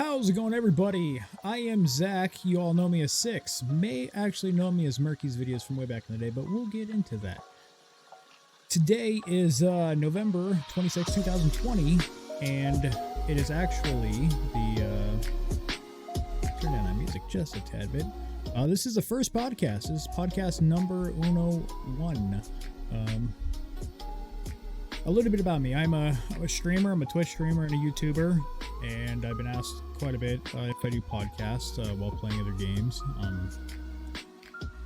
How's it going, everybody? I am Zach. You all know me as Six. May actually know me as Murky's videos from way back in the day, but we'll get into that. Today is November 26, 2020, and it is actually the... turn down that music just a tad bit. This is the first podcast. This is podcast number 101. A little bit about me. I'm a streamer. I'm a Twitch streamer and a YouTuber, and I've been asked quite a bit if I do podcasts while playing other games.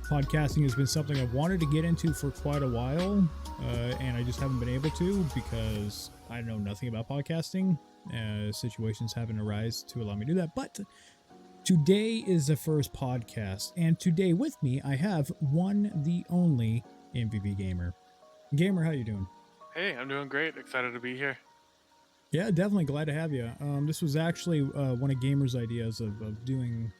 Podcasting has been something I've wanted to get into for quite a while, and I just haven't been able to because I know nothing about podcasting. Situations haven't arisen to allow me to do that, but today is the first podcast, and today with me I have the only MVVGAMER. Gamer, how you doing? Hey, I'm doing great. Excited to be here. Yeah, definitely glad to have you. This was actually one of Gamer's ideas of doing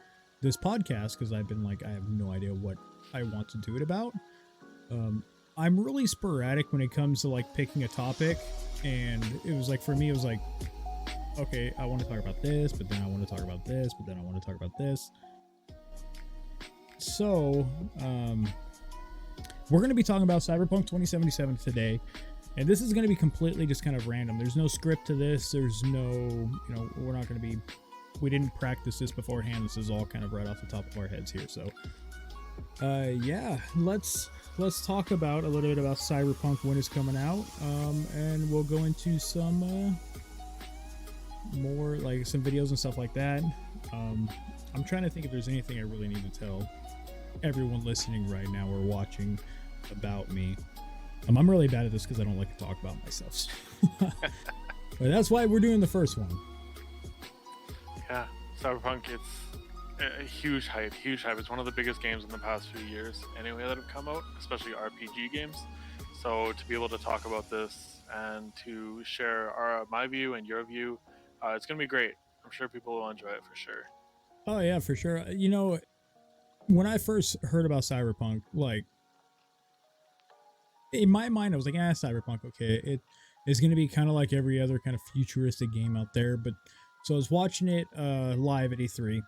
this podcast because I've been like, I have no idea what I want to do it about. I'm really sporadic when it comes to like picking a topic, and it was like, for me, it was like, okay, I want to talk about this, but then I want to talk about this, but then I want to talk about this. So, we're going to be talking about Cyberpunk 2077 today. And this is going to be completely just kind of random. There's no script to this. There's no, we're not going to be, we didn't practice this beforehand. This is all kind of right off the top of our heads here. So, yeah, let's talk about a little bit about Cyberpunk when it's coming out. And we'll go into some, more like some videos and stuff like that. I'm trying to think if there's anything I really need to tell everyone listening right now or watching about me. I'm really bad at this because I don't like to talk about myself. But that's why we're doing the first one. Yeah, Cyberpunk, it's a huge hype. It's one of the biggest games in the past few years anyway that have come out, especially RPG games. So to be able to talk about this and to share my view and your view, it's going to be great. I'm sure people will enjoy it for sure. Oh, yeah, for sure. When I first heard about Cyberpunk, like, in my mind, I was like, Cyberpunk, okay, it is going to be kind of like every other kind of futuristic game out there. But so I was watching it live at E3.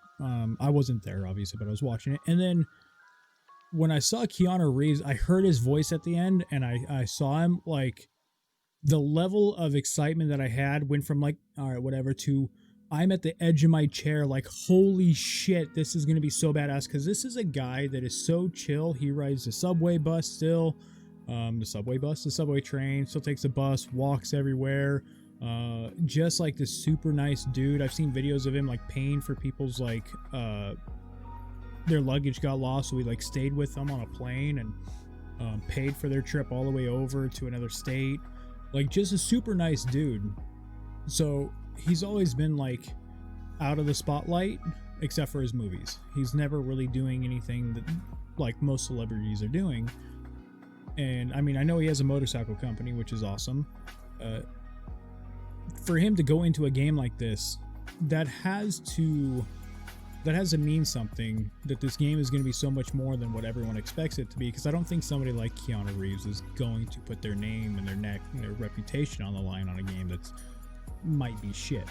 I wasn't there, obviously, but I was watching it. And then when I saw Keanu Reeves, I heard his voice at the end, and I saw him, like, the level of excitement that I had went from, like, all right, whatever, to I'm at the edge of my chair, like, holy shit, this is going to be so badass. Because this is a guy that is so chill. He rides the subway bus still. The subway train, still takes the bus, walks everywhere, just like this super nice dude. I've seen videos of him like paying for people's like their luggage got lost, so he like stayed with them on a plane and paid for their trip all the way over to another state. Like, just a super nice dude. So he's always been like out of the spotlight except for his movies. He's never really doing anything that like most celebrities are doing. And I mean, I know he has a motorcycle company, which is awesome. For him to go into a game like this, that has to mean something, that this game is going to be so much more than what everyone expects it to be. Because I don't think somebody like Keanu Reeves is going to put their name and their neck and their reputation on the line on a game that's might be shit.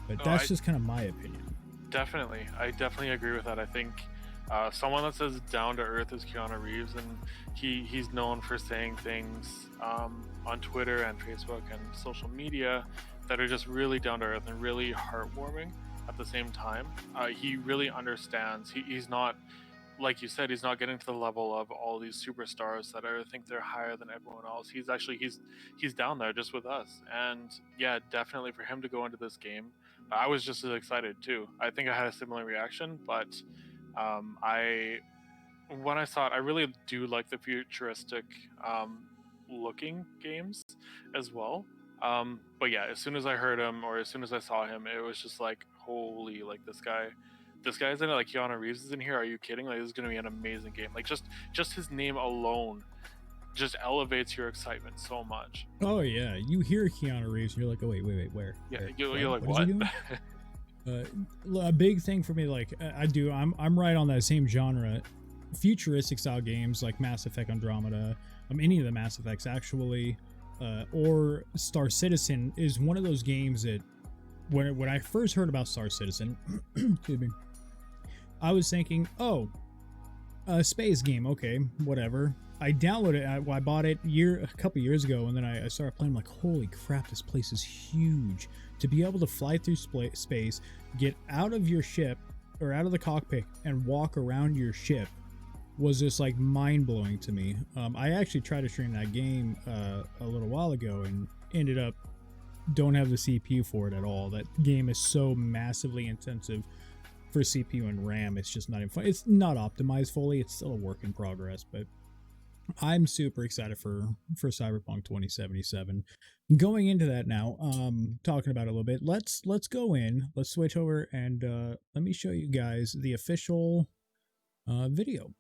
But that's just kind of my opinion. Definitely. I definitely agree with that. I think someone that's as down to earth as Keanu Reeves, and he's known for saying things on Twitter and Facebook and social media that are just really down to earth and really heartwarming at the same time. He really understands. He's not, like you said, he's not getting to the level of all these superstars that think they're higher than everyone else. He's actually he's down there just with us. And yeah, definitely for him to go into this game, I was just as excited too. I think I had a similar reaction, but when I saw it, I really do like the futuristic looking games as well. But yeah, as soon as I heard him or as soon as I saw him, it was just like, holy, like this guy's in it, like Keanu Reeves is in here. Are you kidding? Like, this is gonna be an amazing game. Like, just his name alone just elevates your excitement so much. Oh yeah, you hear Keanu Reeves and you're like, oh wait, where? Yeah, where? You're like, what? A big thing for me, like I'm right on that same genre. Futuristic style games like Mass Effect Andromeda, any of the Mass Effects actually, or Star Citizen is one of those games that when I first heard about Star Citizen, excuse me, I was thinking, oh, a space game, okay, whatever. I downloaded it. I bought it a couple years ago, and then I started playing. I'm like, holy crap, this place is huge. To be able to fly through space, get out of your ship or out of the cockpit, and walk around your ship was just like mind blowing to me. I actually tried to stream that game a little while ago, and ended up don't have the CPU for it at all. That game is so massively intensive for CPU and RAM. It's just not even fun. It's not optimized fully. It's still a work in progress, but I'm super excited for Cyberpunk 2077. Going into that now, talking about it a little bit. Let's go in. Let's switch over and let me show you guys the official video.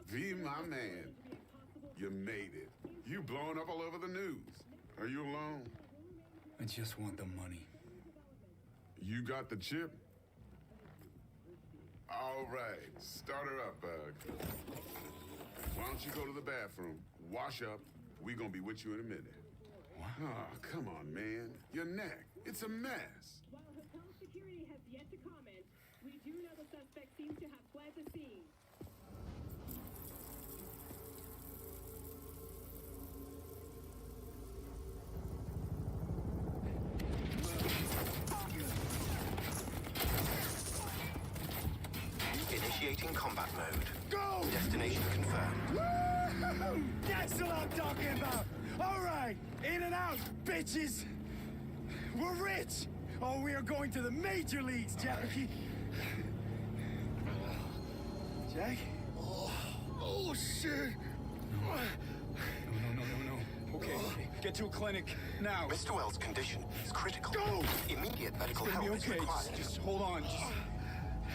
V, my man, you made it. You blowing up all over the news. Are you alone? I just want the money. You got the chip? All right, start her up, Bug. Why don't you go to the bathroom, wash up, we gonna be with you in a minute. What? Oh, come on, man. Your neck, it's a mess. While hotel security has yet to comment, we do know the suspect seems to have fled the scene. Initiating combat mode. Go! Destination confirmed. Woo! That's what I'm talking about! Alright, in and out, bitches! We're rich! Oh, we are going to the major leagues, Jackie! Jack? Oh, shit! No. Okay, get to a clinic, now. Mr. Wells' condition is critical. Go! Immediate medical It's gonna help be is okay, required. just hold on.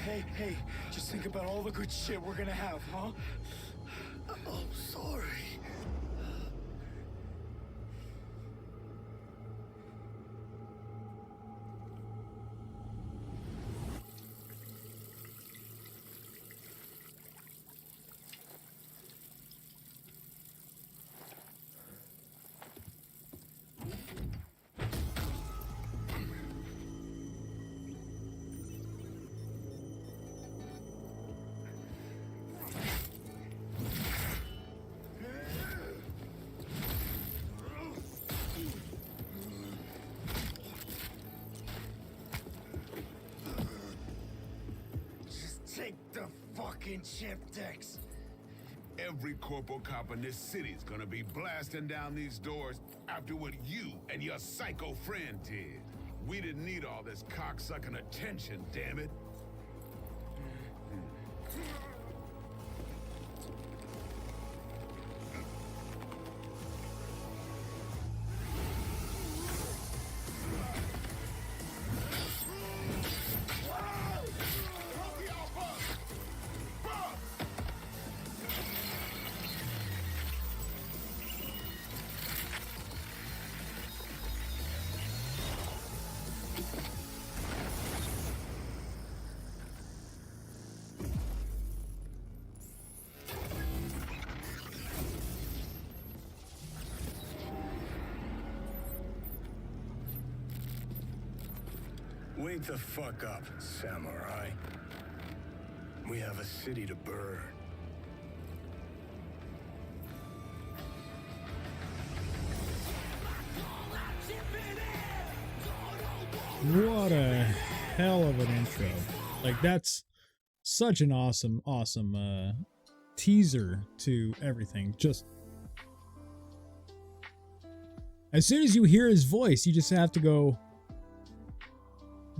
Hey, just think about all the good shit we're gonna have, huh? I'm sorry. Take the fucking chip, Dex. Every corporal cop in this city's gonna be blasting down these doors after what you and your psycho friend did. We didn't need all this cocksucking attention, damn it. Wake the fuck up, samurai. We have a city to burn. What a hell of an intro. Like, that's such an awesome teaser to everything. Just as soon as you hear his voice, you just have to go,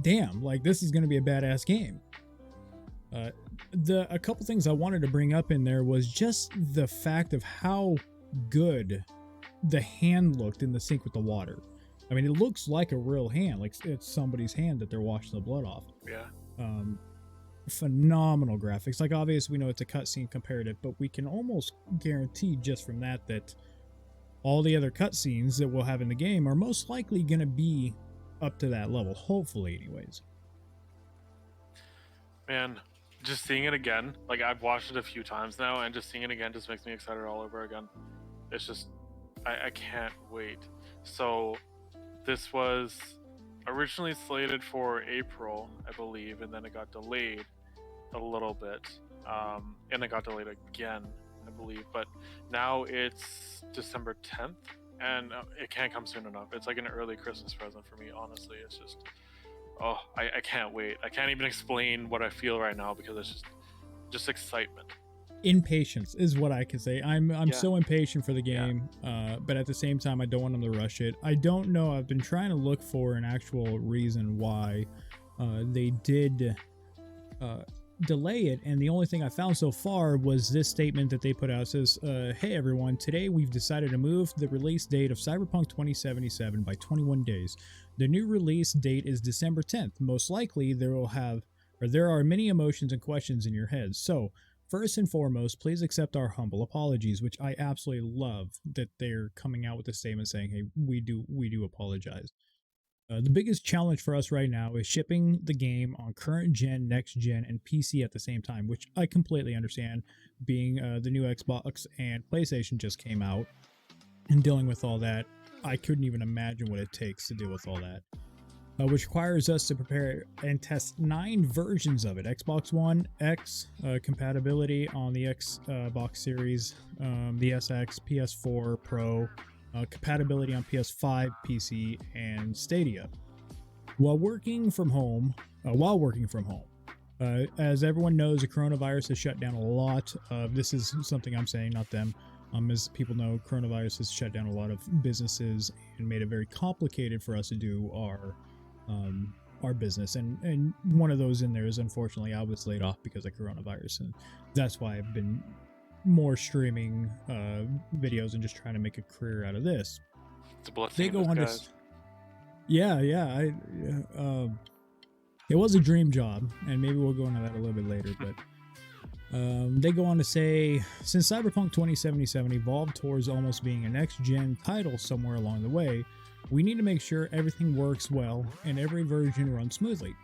damn, like this is going to be a badass game. A couple things I wanted to bring up in there was just the fact of how good the hand looked in the sink with the water. I mean, it looks like a real hand, like it's somebody's hand that they're washing the blood off. Yeah. Phenomenal graphics. Like, obviously, we know it's a cutscene comparative, but we can almost guarantee just from that all the other cutscenes that we'll have in the game are most likely going to be up to that level. Hopefully, anyways. Man, just seeing it again, like I've watched it a few times now, and just seeing it again just makes me excited all over again. It's just, I can't wait. So, this was originally slated for April, I believe, and then it got delayed a little bit, and it got delayed again, I believe. But now it's December 10th, and it can't come soon enough. It's like an early Christmas present for me, honestly. It's just, oh, I can't wait. I can't even explain what I feel right now because it's just excitement. Impatience is what I can say. I'm so impatient for the game, but at the same time, I don't want them to rush it. I don't know. I've been trying to look for an actual reason why they did delay it, and the only thing I found so far was this statement that they put out. It says, hey everyone, today we've decided to move the release date of Cyberpunk 2077 by 21 days. The new release date is December 10th. Most likely there are many emotions and questions in your head. So first and foremost, please accept our humble apologies, which I absolutely love that they're coming out with a statement saying, hey, we do apologize. The biggest challenge for us right now is shipping the game on current gen, next gen, and PC at the same time, which I completely understand, being the new Xbox and PlayStation just came out, and dealing with all that. I couldn't even imagine what it takes to deal with all that. Which requires us to prepare and test 9 versions of it. Xbox One X compatibility on the Xbox Series, the SX, PS4 Pro, compatibility on PS5, PC, and Stadia. While working from home, as everyone knows, the coronavirus has shut down a lot. This is something I'm saying, not them. As people know, coronavirus has shut down a lot of businesses and made it very complicated for us to do our business, and one of those in there is, unfortunately, I was laid off because of coronavirus, and that's why I've been more streaming videos and just trying to make a career out of this. It's a blessing. They go on to, it was a dream job, and maybe we'll go into that a little bit later, but they go on to say, since Cyberpunk 2077 evolved towards almost being a next-gen title somewhere along the way, we need to make sure everything works well and every version runs smoothly.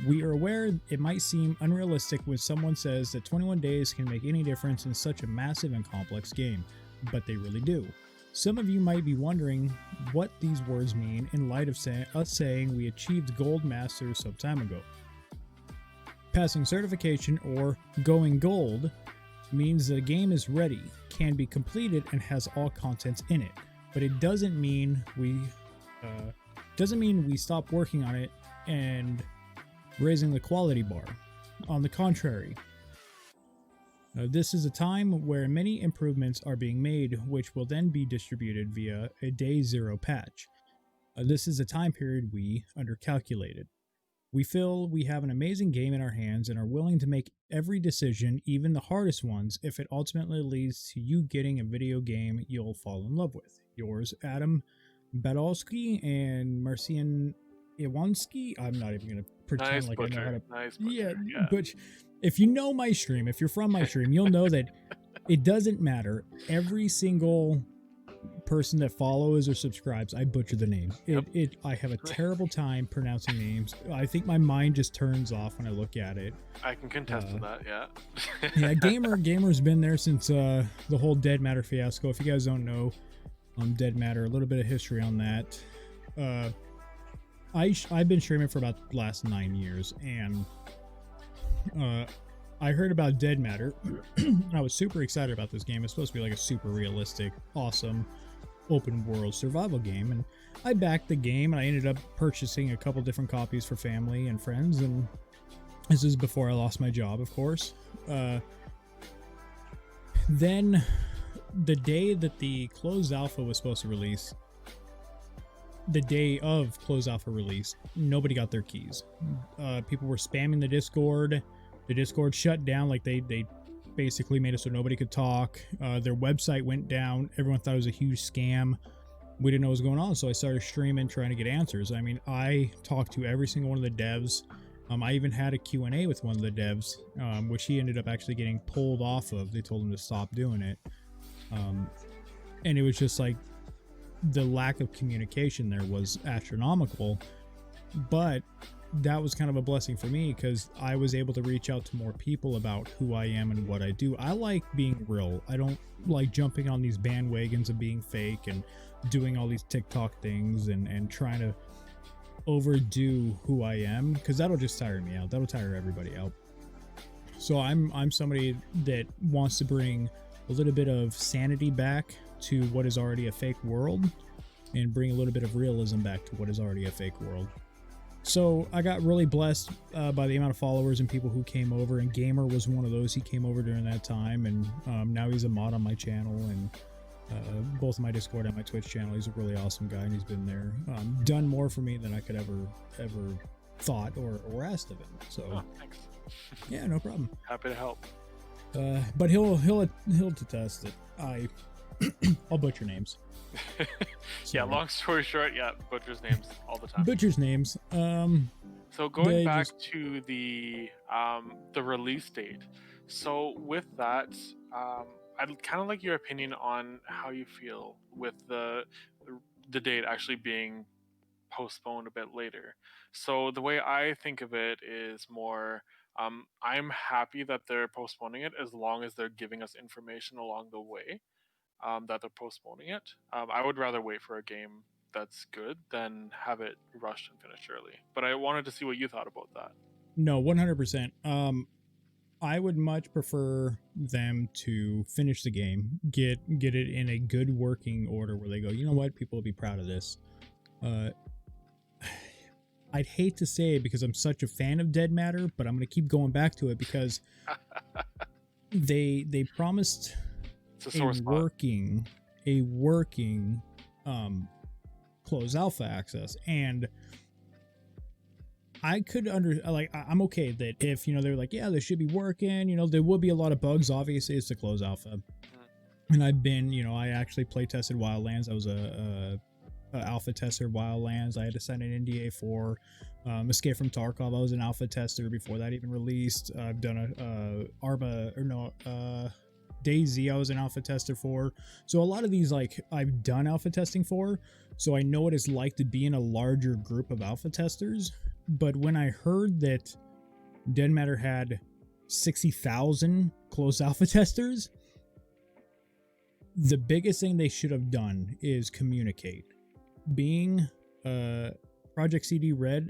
We are aware it might seem unrealistic when someone says that 21 days can make any difference in such a massive and complex game, but they really do. Some of you might be wondering what these words mean in light of us saying we achieved Gold Masters some time ago. Passing certification, or going gold, means the game is ready, can be completed, and has all contents in it. But it doesn't mean we stop working on it and raising the quality bar. On the contrary, this is a time where many improvements are being made, which will then be distributed via a day 0 patch. This is a time period we undercalculated. We feel we have an amazing game in our hands and are willing to make every decision, even the hardest ones, if it ultimately leads to you getting a video game you'll fall in love with. Yours, Adam Badalski and Marcian Iwanski. I'm not even going to pretend I know how to... Nice butcher. Yeah, but if you know my stream, if you're from my stream, you'll know that it doesn't matter. Every single person that follows or subscribes, I butcher the name. I have a terrible time pronouncing names. I think my mind just turns off when I look at it. I can contest to that, yeah. Yeah, Gamer's been there since the whole Dead Matter fiasco. If you guys don't know, Dead Matter, a little bit of history on that. I've been streaming for about the last 9 years, and I heard about Dead Matter. I was super excited about this game. It's supposed to be like a super realistic, awesome, open world survival game, and I backed the game, and I ended up purchasing a couple different copies for family and friends, and this is before I lost my job, of course. Then the day that the closed alpha was supposed to release, the day of close alpha release, nobody got their keys. People were spamming the Discord. The Discord shut down, like they basically made it so nobody could talk. Their website went down. Everyone thought it was a huge scam. We didn't know what was going on, so I started streaming, trying to get answers. I mean, I talked to every single one of the devs. I even had a Q&A with one of the devs, which he ended up actually getting pulled off of. They told him to stop doing it. And it was just like the lack of communication there was astronomical. But that was kind of a blessing for me because I was able to reach out to more people about who I am and what I do. I like being real. I don't like jumping on these bandwagons of being fake and doing all these TikTok things and trying to overdo who I am, because that'll just tire me out. That'll tire everybody out. So I'm somebody that wants to bring a little bit of sanity back to what is already a fake world and bring a little bit of realism back to what is already a fake world. So I got really blessed by the amount of followers and people who came over, and Gamer was one of those. He came over during that time, and now he's a mod on my channel, and both my Discord and my Twitch channel. He's a really awesome guy, and he's been there, done more for me than I could ever thought or asked of him. So thanks. Yeah, no problem. Happy to help. But he'll attest that I'll butcher names. Yeah, long story short, yeah, butchers names all the time. Butchers names. So going back to the release date. So with that, I'd kind of like your opinion on how you feel with the date actually being postponed a bit later. So the way I think of it is more, I'm happy that they're postponing it as long as they're giving us information along the way. That they're postponing it. I would rather wait for a game that's good than have it rushed and finished early. But I wanted to see what you thought about that. No, 100%. I would much prefer them to finish the game, get it in a good working order where they go, you know what, people will be proud of this. I'd hate to say it because I'm such a fan of Dead Matter, but I'm going to keep going back to it because they promised a working closed alpha access, and I could I'm okay that if, they're like, yeah, they should be working, there will be a lot of bugs. Obviously it's a closed alpha, and I've been, I actually play tested Wildlands. I was a alpha tester Wildlands. I had to sign an NDA for Escape from Tarkov. I was an alpha tester before that even released. I've done DayZ I was an alpha tester for. So a lot of these, like, I've done alpha testing for, so I know what it's like to be in a larger group of alpha testers. But when I heard that Dead Matter had 60,000 closed alpha testers, the biggest thing they should have done is communicate. Being Project CD Red,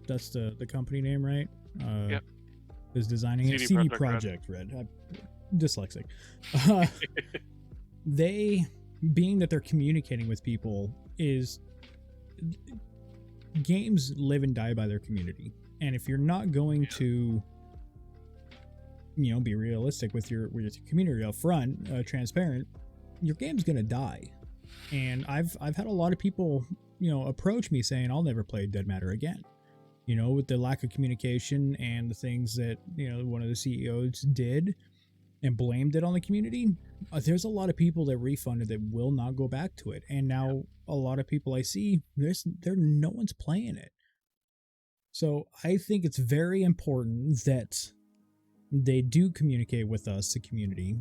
that's the company name, right? Yep. Is designing it. CD Project Red. I'm dyslexic. They, being that they're communicating with people, is games live and die by their community. And if you're not going to, be realistic with your community up front, transparent, your game's gonna die. And I've had a lot of people, approach me saying I'll never play Dead Matter again. With the lack of communication and the things that, one of the CEOs did and blamed it on the community. There's a lot of people that refunded that will not go back to it. And now a lot of people I see, no one's playing it. So I think it's very important that they do communicate with us, the community,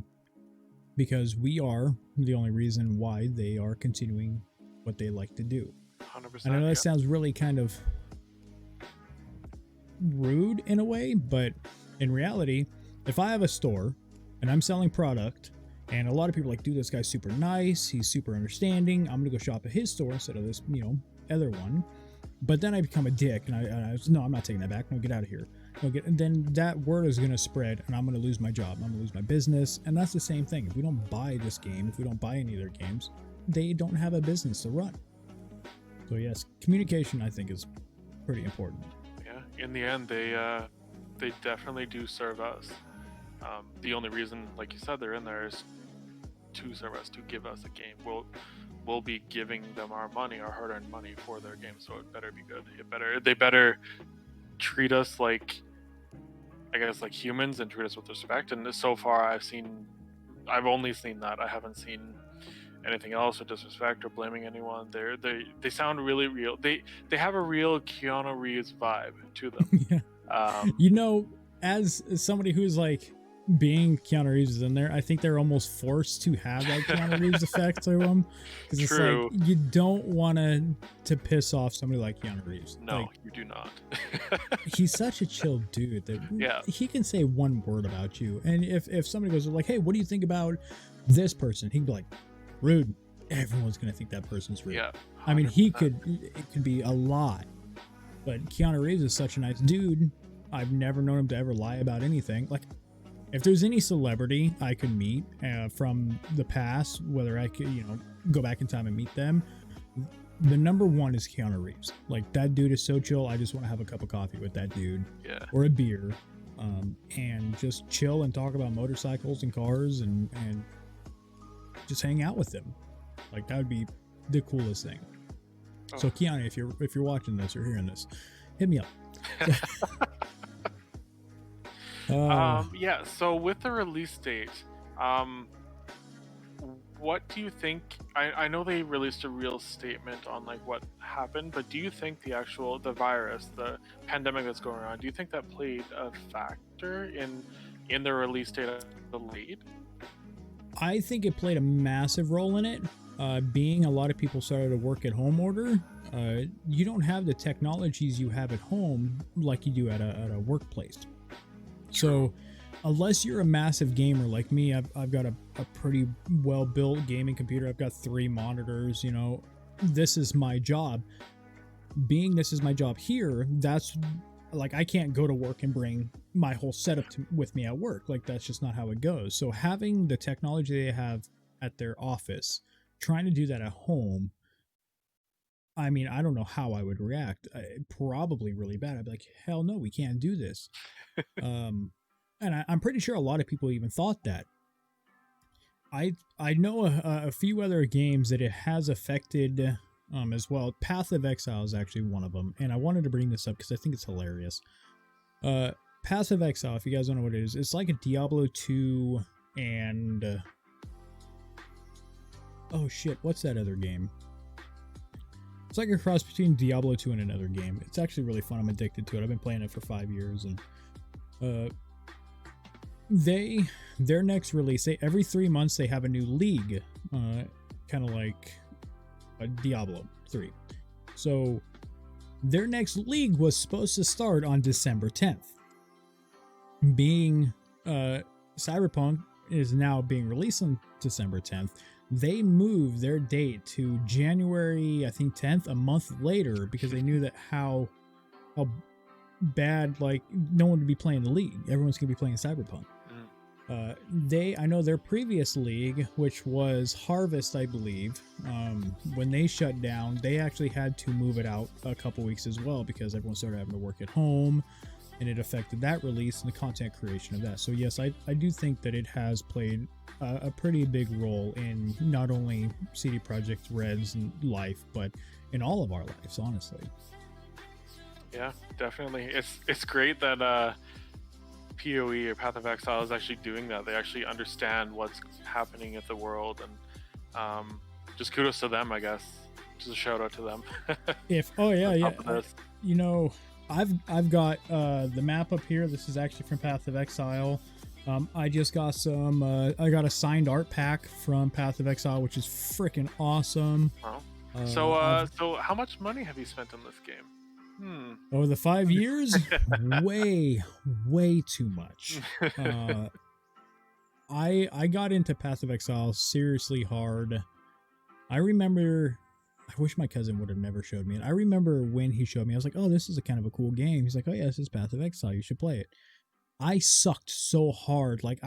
because we are the only reason why they are continuing what they like to do. 100%. I know that sounds really kind of rude in a way, but in reality, if I have a store and I'm selling product and a lot of people are like, dude, this guy's super nice, he's super understanding, I'm gonna go shop at his store instead of this, other one. But then I become a dick and I no, I'm not taking that back. No, get out of here. And then that word is going to spread and I'm going to lose my job. I'm going to lose my business. And that's the same thing. If we don't buy this game, if we don't buy any of their games, they don't have a business to run. So yes, communication, I think, is pretty important. Yeah, in the end, they definitely do serve us. The only reason, like you said, they're in there is to serve us, to give us a game. We'll will be giving them our money, our hard-earned money for their game. So it better be good. They better treat us like, I guess, like humans and treat us with respect. And so far, I've only seen that. I haven't seen anything else or disrespect or blaming anyone. They sound really real. They have a real Keanu Reeves vibe to them. Yeah. You know, as somebody who's like being Keanu Reeves is in there, I think they're almost forced to have that Keanu Reeves effect to them, because it's True. like you don't want to piss off somebody like Keanu Reeves. No, Like, you do not. he's such a chill dude that Yeah. he can say one word about you, and if somebody goes like, hey, what do you think about this person, he'd be like, rude. Everyone's gonna think that person's rude. Yeah. I mean, 100%. it could be a lot, but Keanu Reeves is such a nice dude. I've never known him to ever lie about anything. Like, if there's any celebrity I could meet from the past, whether I could, go back in time and meet them, the number one is Keanu Reeves. Like, that dude is so chill. I just want to have a cup of coffee with that dude, Yeah. or a beer, and just chill and talk about motorcycles and cars and just hang out with him. Like, that would be the coolest thing. Oh. So Keanu, if you're watching this or hearing this, hit me up. Yeah, so with the release date, what do you think? I know they released a real statement on like what happened, but do you think the virus, the pandemic that's going around, do you think that played a factor in the release date delayed? I think it played a massive role in it. Being a lot of people started a work at home order, you don't have the technologies you have at home like you do at a workplace. So unless you're a massive gamer like me, I've got a pretty well built gaming computer. I've got 3 monitors. This is my job. This is my job here. That's like, I can't go to work and bring my whole setup with me at work. Like, that's just not how it goes. So having the technology they have at their office, trying to do that at home, I mean, I don't know how I would react. Probably really bad. I'd be like, hell no, we can't do this. And I'm pretty sure a lot of people even thought that. I know a few other games that it has affected as well. Path of Exile is actually one of them, and I wanted to bring this up because I think it's hilarious. Path of Exile, if you guys don't know what it is, it's like a Diablo 2 and oh shit, what's that other game? It's like a cross between Diablo 2 and another game. It's actually really fun. I'm addicted to it. I've been playing it for 5 years, and their next release, every 3 months they have a new league, kind of like a Diablo 3. So their next league was supposed to start on December 10th. Being Cyberpunk is now being released on December 10th, they moved their date to January, I think 10th, a month later, because they knew that how bad, like, no one would be playing the league. Everyone's gonna be playing Cyberpunk. I know their previous league, which was Harvest, I believe, when they shut down, they actually had to move it out a couple weeks as well, because everyone started having to work at home, and it affected that release and the content creation of that. So yes, I do think that it has played a pretty big role in not only CD Projekt Red's life, but in all of our lives, honestly. Yeah, definitely. It's great that PoE or Path of Exile is actually doing that. They actually understand what's happening in the world, and just kudos to them, I guess. Just a shout out to them. I've got the map up here. This is actually from Path of Exile. I just got I got a signed art pack from Path of Exile, which is freaking awesome. Wow. So how much money have you spent on this game? Over the 5 years, way too much. I got into Path of Exile seriously hard. I wish my cousin would have never showed me it. I remember when he showed me, I was like, oh, this is a kind of a cool game. He's like, oh yeah, this is Path of Exile, you should play it. I sucked so hard. Like,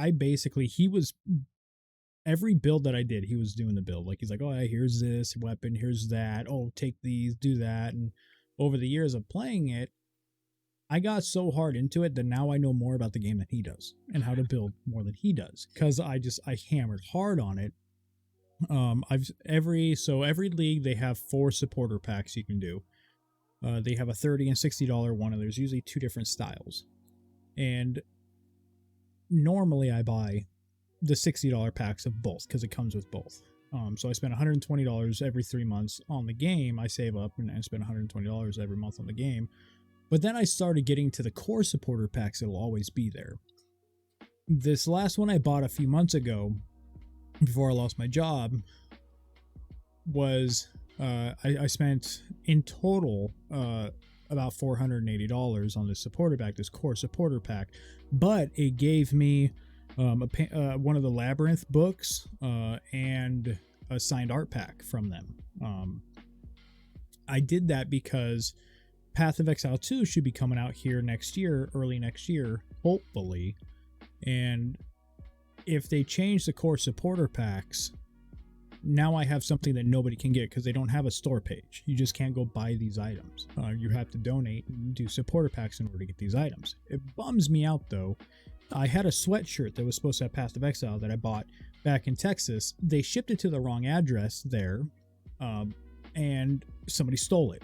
every build that I did, he was doing the build. Like, he's like, oh, here's this weapon, here's that. Oh, take these, do that. And over the years of playing it, I got so hard into it that now I know more about the game than he does and how to build more than he does. Because I hammered hard on it. Every league they have 4 supporter packs you can do. They have a $30 and $60 one, and there's usually 2 different styles. And normally I buy the $60 packs of both because it comes with both. So I spend $120 every 3 months on the game. I save up and I spend $120 every month on the game. But then I started getting to the core supporter packs that'll always be there. This last one I bought a few months ago, before I lost my job, was I spent in total about $480 on this supporter pack, this core supporter pack, but it gave me one of the Labyrinth books and a signed art pack from them. I did that because Path of Exile 2 should be coming out here next year, early next year, hopefully. And if they change the core supporter packs, now I have something that nobody can get because they don't have a store page. You just can't go buy these items. You have to donate and do supporter packs in order to get these items. It bums me out though. I had a sweatshirt that was supposed to have Path of Exile that I bought back in Texas. They shipped it to the wrong address there, and somebody stole it.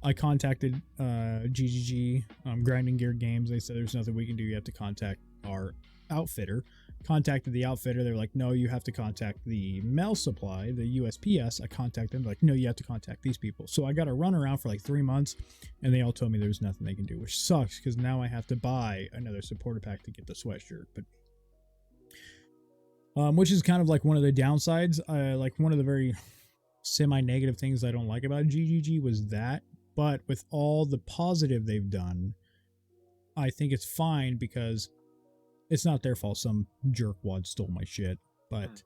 I contacted GGG, Grinding Gear Games. They said there's nothing we can do. You have to contact our outfitter. Contacted the outfitter. They're like, no, you have to contact the mail supply, the USPS. I contacted them. They're like, no, you have to contact these people. So I got to run around for like 3 months, and they all told me there's nothing they can do, which sucks because now I have to buy another supporter pack to get the sweatshirt. But which is kind of like one of the downsides. Like one of the very semi-negative things I don't like about GGG was that. But with all the positive they've done, I think it's fine because it's not their fault some jerkwad stole my shit. But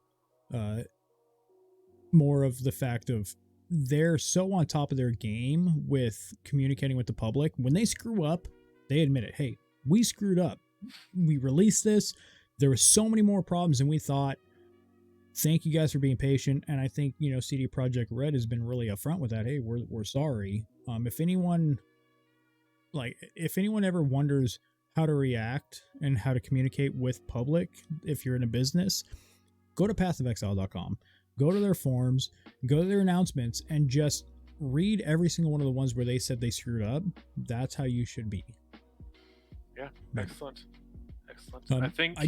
more of the fact of they're so on top of their game with communicating with the public. When they screw up, they admit it. Hey, we screwed up. We released this. There were so many more problems than we thought. Thank you guys for being patient. And I think, CD Projekt Red has been really upfront with that. Hey, we're sorry. If anyone ever wonders how to react and how to communicate with public, if you're in a business, go to pathofexile.com, go to their forums, go to their announcements, and just read every single one of the ones where they said they screwed up. That's how you should be. Yeah, excellent. I think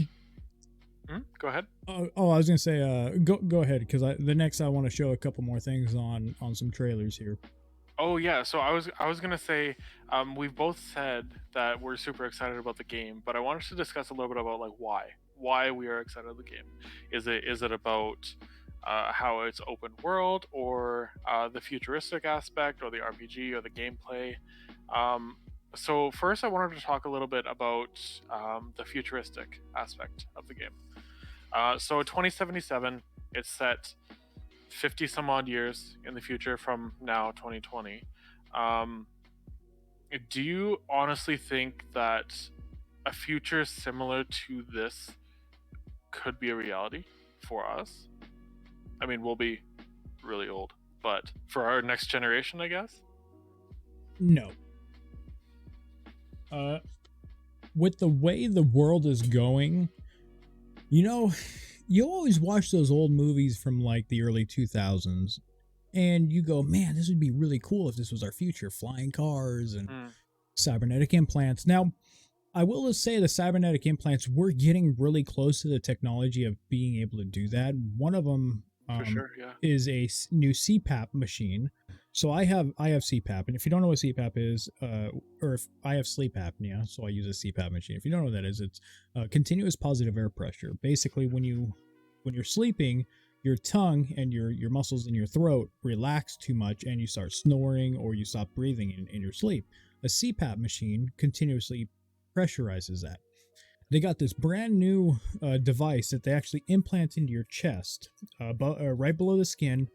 go ahead. I was gonna say go ahead, because the next I want to show a couple more things on some trailers here. Oh yeah, so I was gonna say we've both said that we're super excited about the game, but I wanted to discuss a little bit about like why we are excited about the game. Is it about how it's open world, or the futuristic aspect, or the RPG, or the gameplay? So first I wanted to talk a little bit about the futuristic aspect of the game. So 2077, it's set 50 some odd years in the future from now, 2020. Do you honestly think that a future similar to this could be a reality for us? I mean, we'll be really old, but for our next generation, I guess? No. With the way the world is going, you always watch those old movies from like the early 2000s and you go, man, this would be really cool if this was our future, flying cars and cybernetic implants. Now, I will say the cybernetic implants, we're getting really close to the technology of being able to do that. One of them For sure, yeah. is a new CPAP machine. So I have CPAP, and if you don't know what CPAP is, or if I have sleep apnea, so I use a CPAP machine. If you don't know what that is, it's continuous positive air pressure. Basically, when you're sleeping, your tongue and your muscles in your throat relax too much, and you start snoring or you stop breathing in your sleep. A CPAP machine continuously pressurizes that. They got this brand new device that they actually implant into your chest, right below the skin,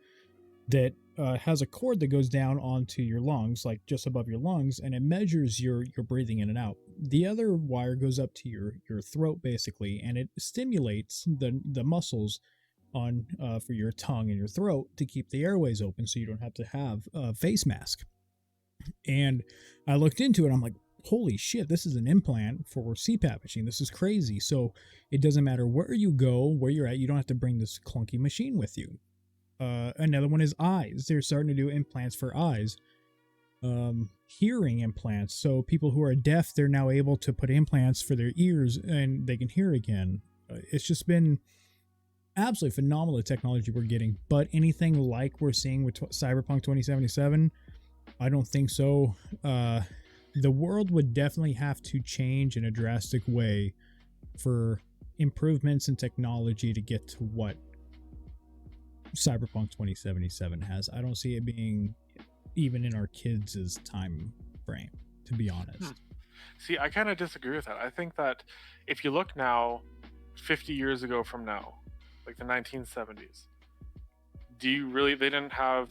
that has a cord that goes down onto your lungs, like just above your lungs, and it measures your breathing in and out. The other wire goes up to your throat, basically, and it stimulates the muscles on for your tongue and your throat to keep the airways open so you don't have to have a face mask. And I looked into it. I'm like, holy shit, this is an implant for CPAP machine. This is crazy. So it doesn't matter where you go, where you're at, you don't have to bring this clunky machine with you. Another one is eyes. They're starting to do implants for eyes. Hearing implants. So people who are deaf, they're now able to put implants for their ears and they can hear again. It's just been absolutely phenomenal the technology we're getting. But anything like we're seeing with Cyberpunk 2077, I don't think so. The world would definitely have to change in a drastic way for improvements in technology to get to what Cyberpunk 2077 has. I don't see it being even in our kids' time frame, to be honest. See, I kind of disagree with that. I think that if you look now, 50 years ago from now, like the 1970s, they didn't have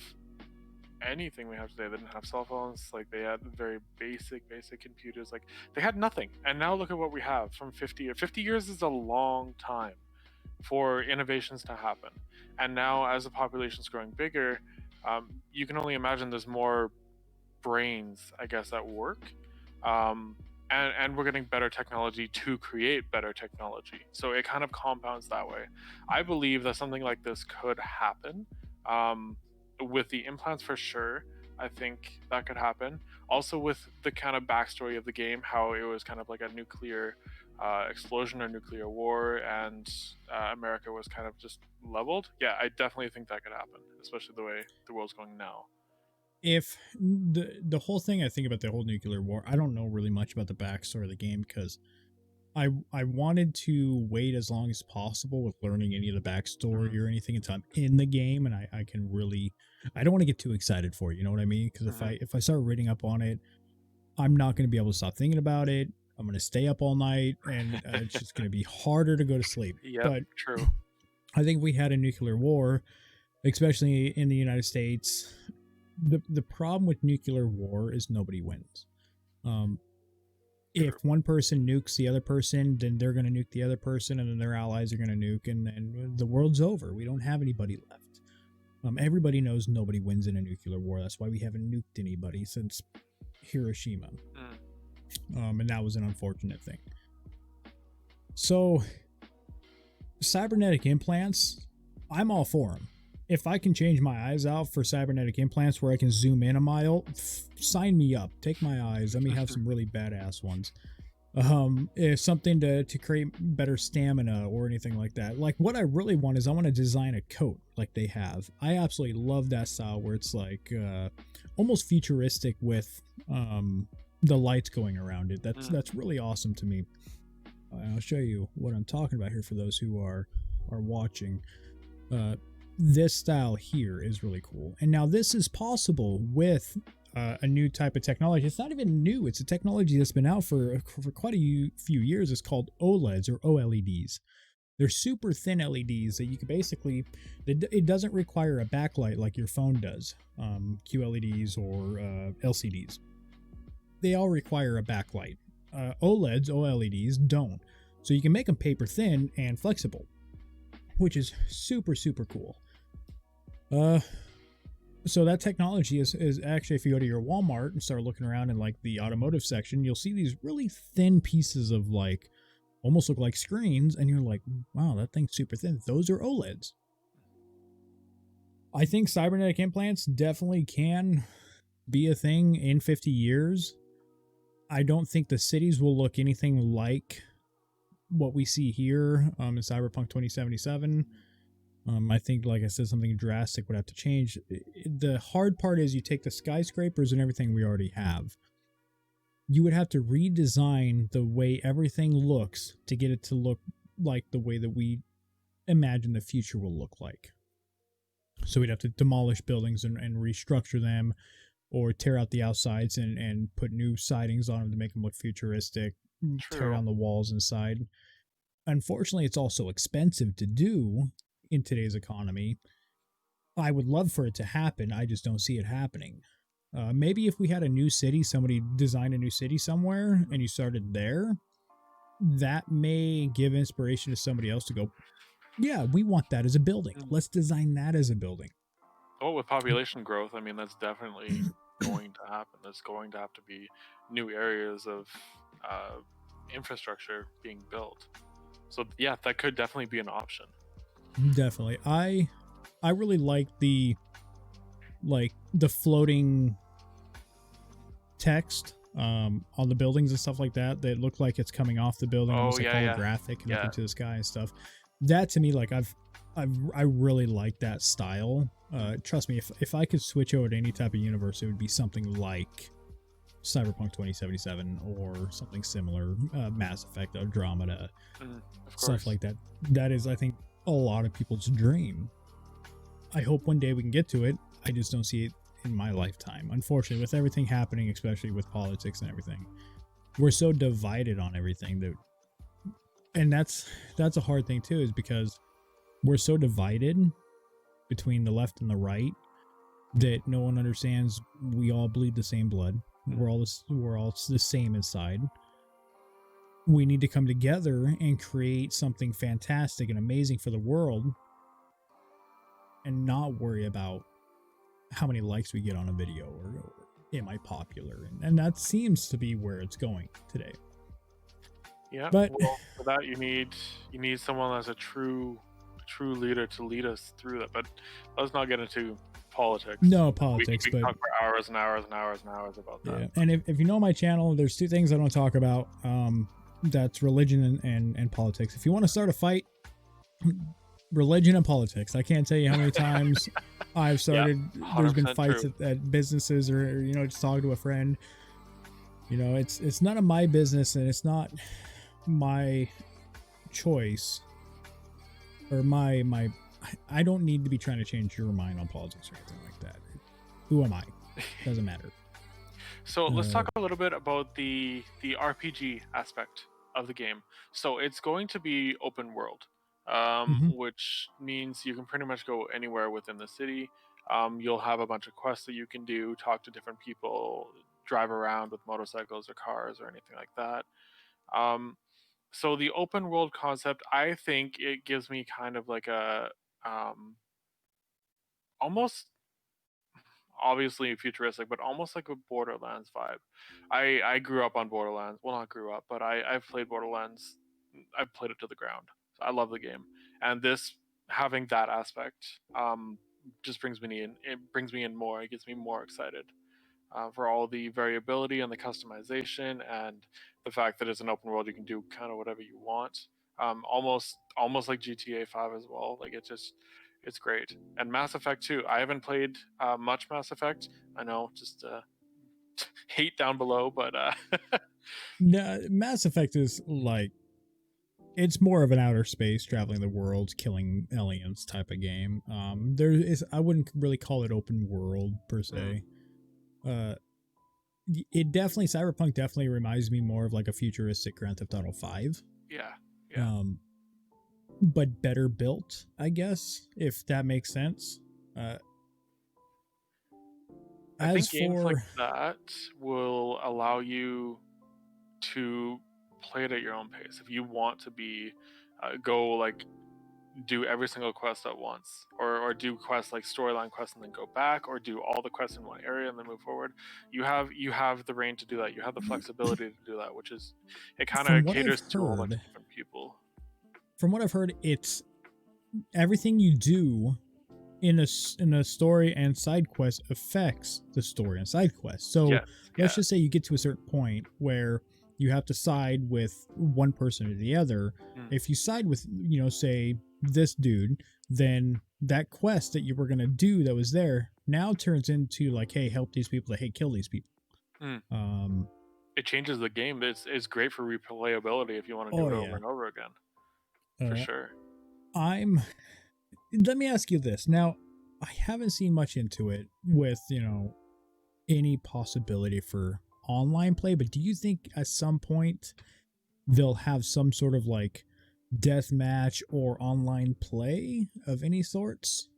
anything we have today. They didn't have cell phones. Like, they had very basic computers. Like, they had nothing. And now look at what we have from 50 years. 50 years is a long time for innovations to happen. And now, as the population's growing bigger, you can only imagine there's more brains, I guess, at work. And we're getting better technology to create better technology. So it kind of compounds that way. I believe that something like this could happen. With the implants, for sure, I think that could happen. Also, with the kind of backstory of the game, how it was kind of like a nuclear explosion or nuclear war, and America was kind of just leveled. Yeah, I definitely think that could happen, especially the way the world's going now. If the whole thing, I think about the whole nuclear war, I don't know really much about the backstory of the game because I wanted to wait as long as possible with learning any of the backstory or anything until I'm in the game, and I can really, I don't want to get too excited for it, you know what I mean? Because if I start reading up on it, I'm not going to be able to stop thinking about it. I'm going to stay up all night, and it's just going to be harder to go to sleep. Yeah, but true. I think if we had a nuclear war, especially in the United States, the problem with nuclear war is nobody wins. If one person nukes the other person, then they're going to nuke the other person, and then their allies are going to nuke, and then the world's over. We don't have anybody left. Everybody knows nobody wins in a nuclear war. That's why we haven't nuked anybody since Hiroshima. And that was an unfortunate thing. So, cybernetic implants, I'm all for them. If I can change my eyes out for cybernetic implants where I can zoom in a mile, sign me up. Take my eyes. Let me have some really badass ones. If something to create better stamina or anything like that. Like, what I really want is I want to design a coat like they have. I absolutely love that style where it's like almost futuristic with the lights going around it. That's really awesome to me. I'll show you what I'm talking about here for those who are watching. This style here is really cool. And now this is possible with a new type of technology. It's not even new. It's a technology that's been out for quite a few years. It's called OLEDs or OLEDs. They're super thin LEDs that you can basically, it doesn't require a backlight like your phone does, QLEDs or LCDs. They all require a backlight. OLEDs don't. So you can make them paper thin and flexible, which is super, super cool. So that technology is actually, if you go to your Walmart and start looking around in like the automotive section, you'll see these really thin pieces of like, almost look like screens, and you're like, wow, that thing's super thin. Those are OLEDs. I think cybernetic implants definitely can be a thing in 50 years. I don't think the cities will look anything like what we see here in Cyberpunk 2077. I think, like I said, something drastic would have to change. The hard part is you take the skyscrapers and everything we already have. You would have to redesign the way everything looks to get it to look like the way that we imagine the future will look like. So we'd have to demolish buildings and restructure them, or tear out the outsides and put new sidings on them to make them look futuristic. True. Tear down the walls inside. Unfortunately, it's also expensive to do in today's economy. I would love for it to happen. I just don't see it happening. Maybe if we had a new city, somebody designed a new city somewhere and you started there, that may give inspiration to somebody else to go, yeah, we want that as a building. Let's design that as a building. Oh, with population growth, I mean, that's definitely going to happen. There's going to have to be new areas of infrastructure being built. So yeah, that could definitely be an option. Definitely. I really like the floating text on the buildings and stuff like that look like it's coming off the building, Oh almost like yeah, yeah, holographic and up yeah. into the sky and stuff. That to me, like I really like that style. Trust me, if I could switch over to any type of universe, it would be something like Cyberpunk 2077 or something similar, Mass Effect, Andromeda, Of stuff course. like that. That is, I think, a lot of people's dream. I hope one day we can get to it. I just don't see it in my lifetime. Unfortunately, with everything happening, especially with politics and everything, we're so divided on everything that, and that's a hard thing too, is because we're so divided between the left and the right that no one understands we all bleed the same blood. We're all the same inside. We need to come together and create something fantastic and amazing for the world, and not worry about how many likes we get on a video or am I popular, and that seems to be where it's going today. Yeah, But well, for that you need someone that's a true leader to lead us through that. But let's not get into politics. no politics, we but can talk for hours and hours and hours and hours about yeah. that. And if you know my channel, there's two things I don't talk about. That's religion and politics. If you want to start a fight, religion and politics. I can't tell you how many times I've started. There's been 100% fights true. at businesses, or just talking to a friend. It's none of my business, and it's not my choice or my I don't need to be trying to change your mind on politics or anything like that. Who am I? Doesn't matter. So let's talk a little bit about the RPG aspect of the game. So it's going to be open world, which means you can pretty much go anywhere within the city. You'll have a bunch of quests that you can do, talk to different people, drive around with motorcycles or cars or anything like that. So the open world concept, I think it gives me kind of like a almost obviously futuristic, but almost like a Borderlands vibe. I grew up on Borderlands. Well, not grew up, but I've played Borderlands. I've played it to the ground. So I love the game, and this having that aspect just brings me in. It brings me in more. It gets me more excited for all the variability and the customization, and the fact that it's an open world. You can do kind of whatever you want. Almost like GTA 5 as well. Like it's great. And Mass Effect too. I haven't played much Mass Effect. I know, just hate down below, but No, Mass Effect is like, it's more of an outer space, traveling the world, killing aliens type of game. I wouldn't really call it open world per se. It definitely, Cyberpunk definitely reminds me more of like a futuristic Grand Theft Auto 5. yeah. But better built, I guess, if that makes sense. I think games like that will allow you to play it at your own pace. If you want to be go like do every single quest at once, or do quests like storyline quests and then go back, or do all the quests in one area and then move forward, you have the range to do that. You have the flexibility to do that, which is, it kind of caters to a whole bunch of different people. From what I've heard, it's everything you do in a story and side quest affects the story and side quest. So let's just say you get to a certain point where you have to side with one person or the other. If you side with, say this dude, then that quest that you were going to do that was there now turns into like, hey, help these people, hey, kill these people. It changes the game. It's great for replayability if you want to do it over and over again. For sure. Let me ask you this. Now, I haven't seen much into it with, any possibility for online play, but do you think at some point they'll have some sort of like death match or online play of any sorts?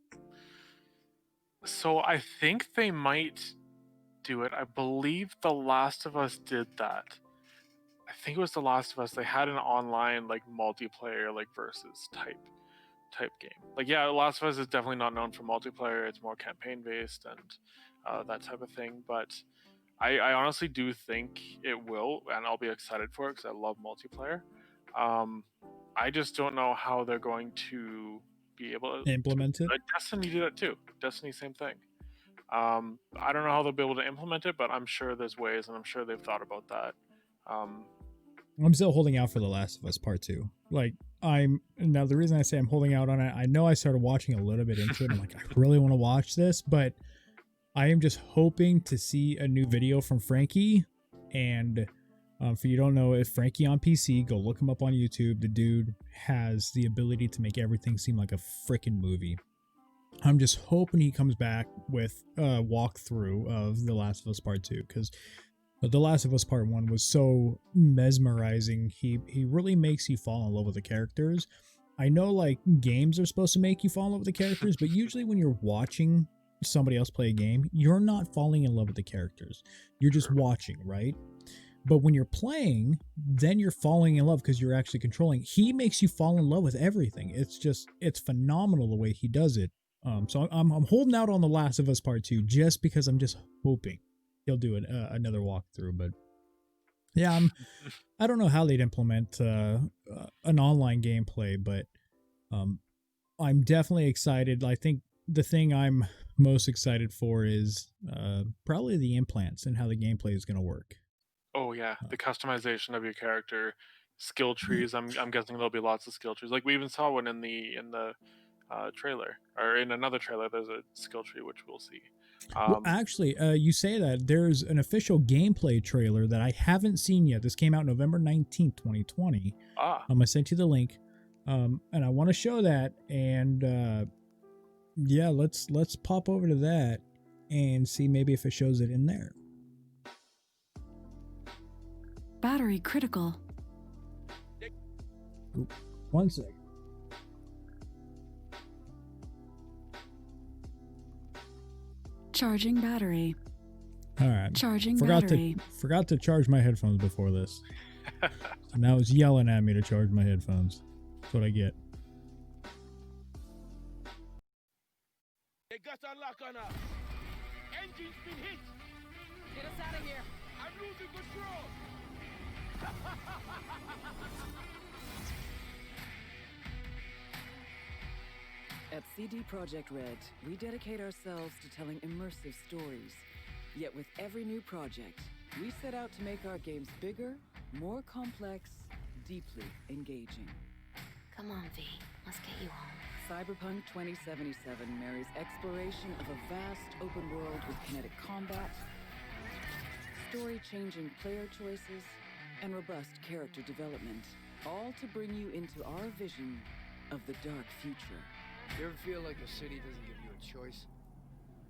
So I think they might do it. I believe The Last of Us did that. I think it was The Last of Us. They had an online like multiplayer like versus type game. Like, yeah, The Last of Us is definitely not known for multiplayer. It's more campaign based, and that type of thing. But I honestly do think it will, and I'll be excited for it because I love multiplayer. I just don't know how they're going to be able to Implement it. Destiny did it too. Destiny, same thing. I don't know how they'll be able to implement it, but I'm sure there's ways, and I'm sure they've thought about that. I'm still holding out for The Last of Us Part 2. Like, now the reason I say I'm holding out on it, I know I started watching a little bit into it. I'm like, I really want to watch this, but I am just hoping to see a new video from Frankie. And if you don't know, if Frankie on PC, go look him up on YouTube. The dude has the ability to make everything seem like a freaking movie. I'm just hoping he comes back with a walkthrough of The Last of Us Part 2, because The Last of Us Part 1 was so mesmerizing. He really makes you fall in love with the characters. I know, like, games are supposed to make you fall in love with the characters, but usually when you're watching somebody else play a game, you're not falling in love with the characters. You're just watching, right? But when you're playing, then you're falling in love because you're actually controlling. He makes you fall in love with everything. It's phenomenal the way he does it. So I'm holding out on The Last of Us Part 2 just because I'm just hoping he'll do another walkthrough. But yeah, I don't know how they'd implement an online gameplay, but I'm definitely excited. I think the thing I'm most excited for is probably the implants and how the gameplay is going to work. Oh yeah, the customization of your character, skill trees. I'm guessing there'll be lots of skill trees. Like we even saw one in the trailer, or in another trailer. There's a skill tree which we'll see. Well, actually, you say that there's an official gameplay trailer that I haven't seen yet. This came out November 19th, 2020. I'm gonna send you the link, and I want to show that. And yeah, let's pop over to that and see maybe if it shows it in there. Battery critical. Oop, 1 sec. Charging battery. All right. Charging battery. Forgot to charge my headphones before this. So now it's yelling at me to charge my headphones. That's what I get. They got a lock on us. Engine's been hit. Get us out of here. I'm losing control. At CD Projekt Red, we dedicate ourselves to telling immersive stories. Yet with every new project, we set out to make our games bigger, more complex, deeply engaging. Come on, V. Let's get you home. Cyberpunk 2077 marries exploration of a vast open world with kinetic combat, story-changing player choices, and robust character development, all to bring you into our vision of the dark future. You ever feel like the city doesn't give you a choice?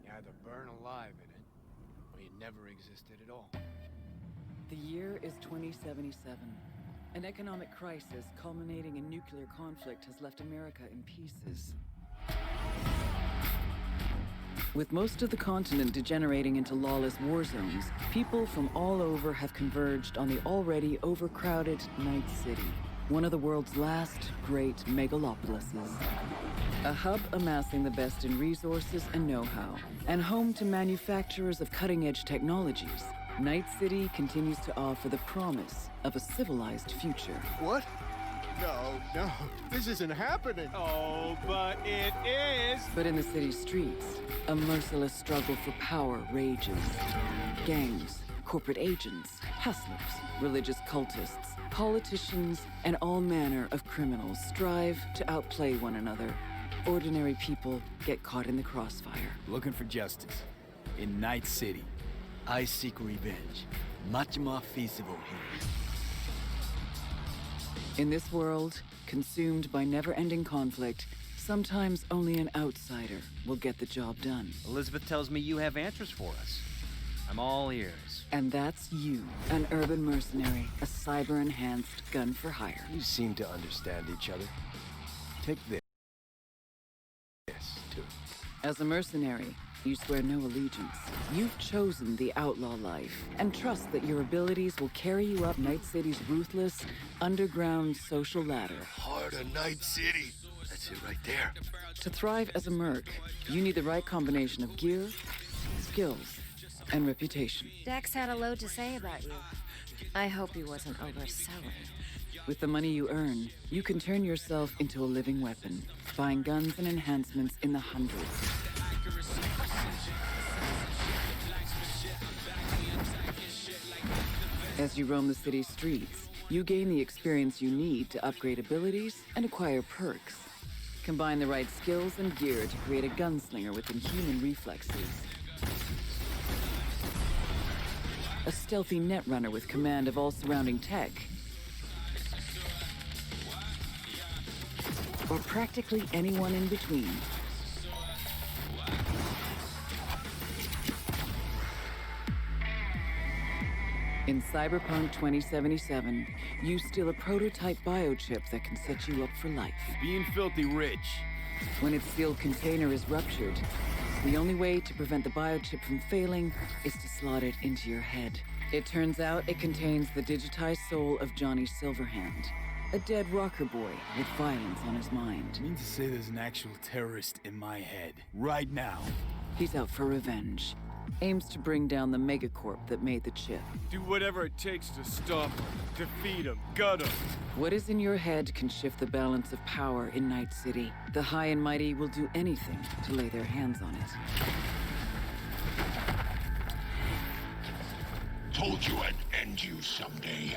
You either burn alive in it, or you never existed at all. The year is 2077. An economic crisis culminating in nuclear conflict has left America in pieces. With most of the continent degenerating into lawless war zones, people from all over have converged on the already overcrowded Night City, one of the world's last great megalopolises. A hub amassing the best in resources and know-how, and home to manufacturers of cutting-edge technologies, Night City continues to offer the promise of a civilized future. What? No, this isn't happening. Oh, but it is. But in the city's streets, a merciless struggle for power rages. Gangs, corporate agents, hustlers, religious cultists, politicians, and all manner of criminals strive to outplay one another. Ordinary people get caught in the crossfire. Looking for justice. In Night City, I seek revenge. Much more feasible here. In this world, consumed by never-ending conflict, sometimes only an outsider will get the job done. Elizabeth tells me you have answers for us. I'm all ears. And that's you, an urban mercenary, a cyber-enhanced gun for hire. You seem to understand each other. Take this, too. As a mercenary, you swear no allegiance. You've chosen the outlaw life and trust that your abilities will carry you up Night City's ruthless, underground social ladder. Heart of Night City. That's it right there. To thrive as a merc, you need the right combination of gear, skills and reputation. Dex had a load to say about you. I hope he wasn't overselling. With the money you earn, you can turn yourself into a living weapon, buying guns and enhancements in the hundreds. As you roam the city's streets, you gain the experience you need to upgrade abilities and acquire perks. Combine the right skills and gear to create a gunslinger with inhuman reflexes. A stealthy netrunner with command of all surrounding tech. Or practically anyone in between. In Cyberpunk 2077, you steal a prototype biochip that can set you up for life. Being filthy rich. When its sealed container is ruptured, the only way to prevent the biochip from failing is to slot it into your head. It turns out it contains the digitized soul of Johnny Silverhand, a dead rocker boy with violence on his mind. You mean to say there's an actual terrorist in my head, right now? He's out for revenge. Aims to bring down the megacorp that made the chip. Do whatever it takes to stop him, defeat him, gut him. What is in your head can shift the balance of power in Night City. The high and mighty will do anything to lay their hands on it. Told you I'd end you someday.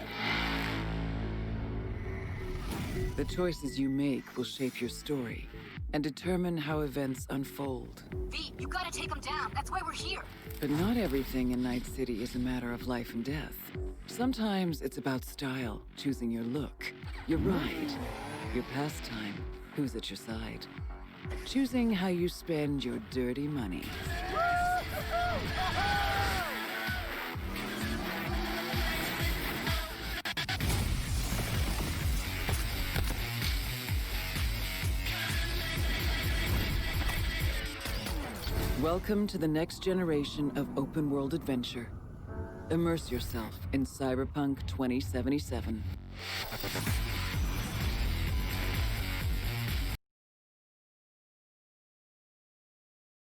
The choices you make will shape your story and determine how events unfold. V, you gotta take him down. That's why we're here. But not everything in Night City is a matter of life and death. Sometimes it's about style, choosing your look, your ride, your pastime, who's at your side. Choosing how you spend your dirty money. Welcome to the next generation of open-world adventure. Immerse yourself in Cyberpunk 2077.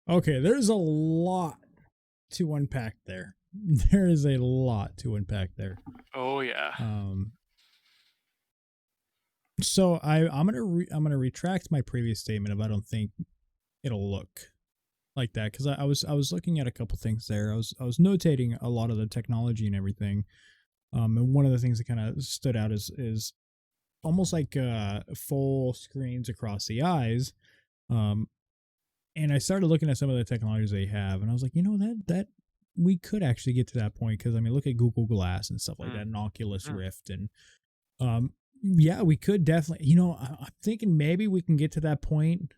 Okay, there's a lot to unpack there. There is a lot to unpack there. Oh yeah. So I'm gonna retract my previous statement of I don't think it'll look like that, because I was looking at a couple things there. I was notating a lot of the technology and everything, and one of the things that kind of stood out is almost like full screens across the eyes, and I started looking at some of the technologies they have, and I was like, that we could actually get to that point, because I mean, look at Google Glass and stuff like that, and Oculus Rift, and yeah, we could definitely. I'm thinking maybe we can get to that point.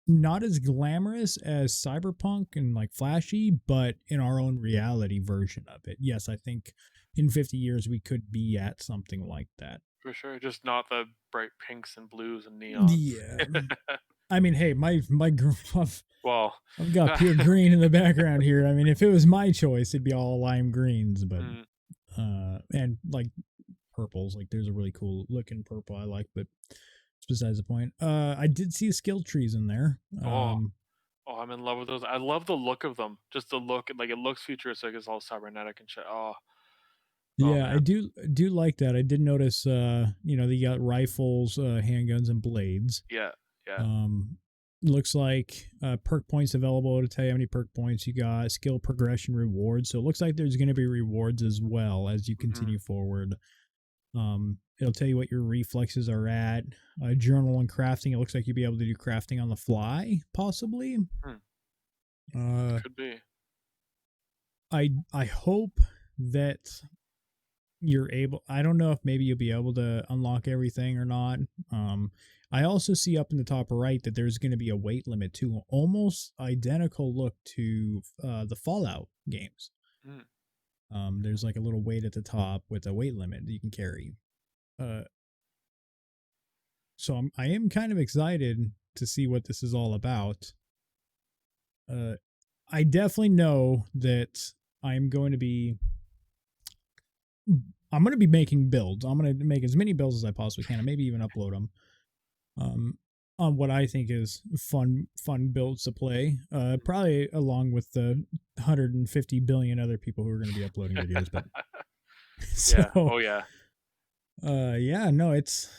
Not as glamorous as Cyberpunk and like flashy, but in our own reality version of it. Yes, I think in 50 years we could be at something like that. For sure, just not the bright pinks and blues and neons. Yeah. I mean, hey, my well, I've got pure green in the background here. I mean, if it was my choice, it'd be all lime greens, but and like purples. Like there's a really cool looking purple I like, but besides the point. I did see skill trees in there. I'm in love with those. I love the look of them. Just the look, like it looks futuristic. It's all cybernetic and shit. Yeah, I do like that. I did notice. They got rifles, handguns, and blades. Yeah. Looks like perk points available to tell you how many perk points you got. Skill progression rewards. So it looks like there's going to be rewards as well as you continue forward. It'll tell you what your reflexes are at. Journal and crafting. It looks like you'll be able to do crafting on the fly, possibly. Could be. I hope that you're able. I don't know if maybe you'll be able to unlock everything or not. I also see up in the top right that there's going to be a weight limit too, almost identical look to the Fallout games. There's like a little weight at the top with a weight limit that you can carry. So I am kind of excited to see what this is all about. I definitely know that I'm going to be making builds. I'm going to make as many builds as I possibly can, and maybe even upload them. on what I think is fun builds to play. Probably along with the 150 billion other people who are going to be uploading videos. But Yeah. so, Oh yeah. yeah, no, it's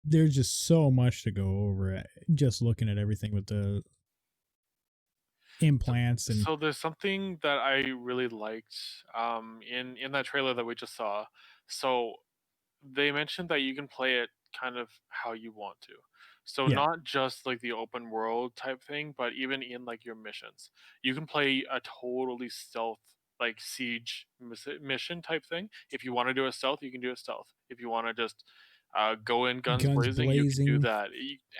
there's just so much to go over. Just looking at everything with the implants and So there's something that I really liked in that trailer that we just saw. So they mentioned that you can play it kind of how you want to. So yeah, not just like the open world type thing, but even in like your missions. You can play a totally stealth like siege mission type thing. If you want to do a stealth, you can do a stealth. If you want to just go in guns guns blazing, you can do blazing. that.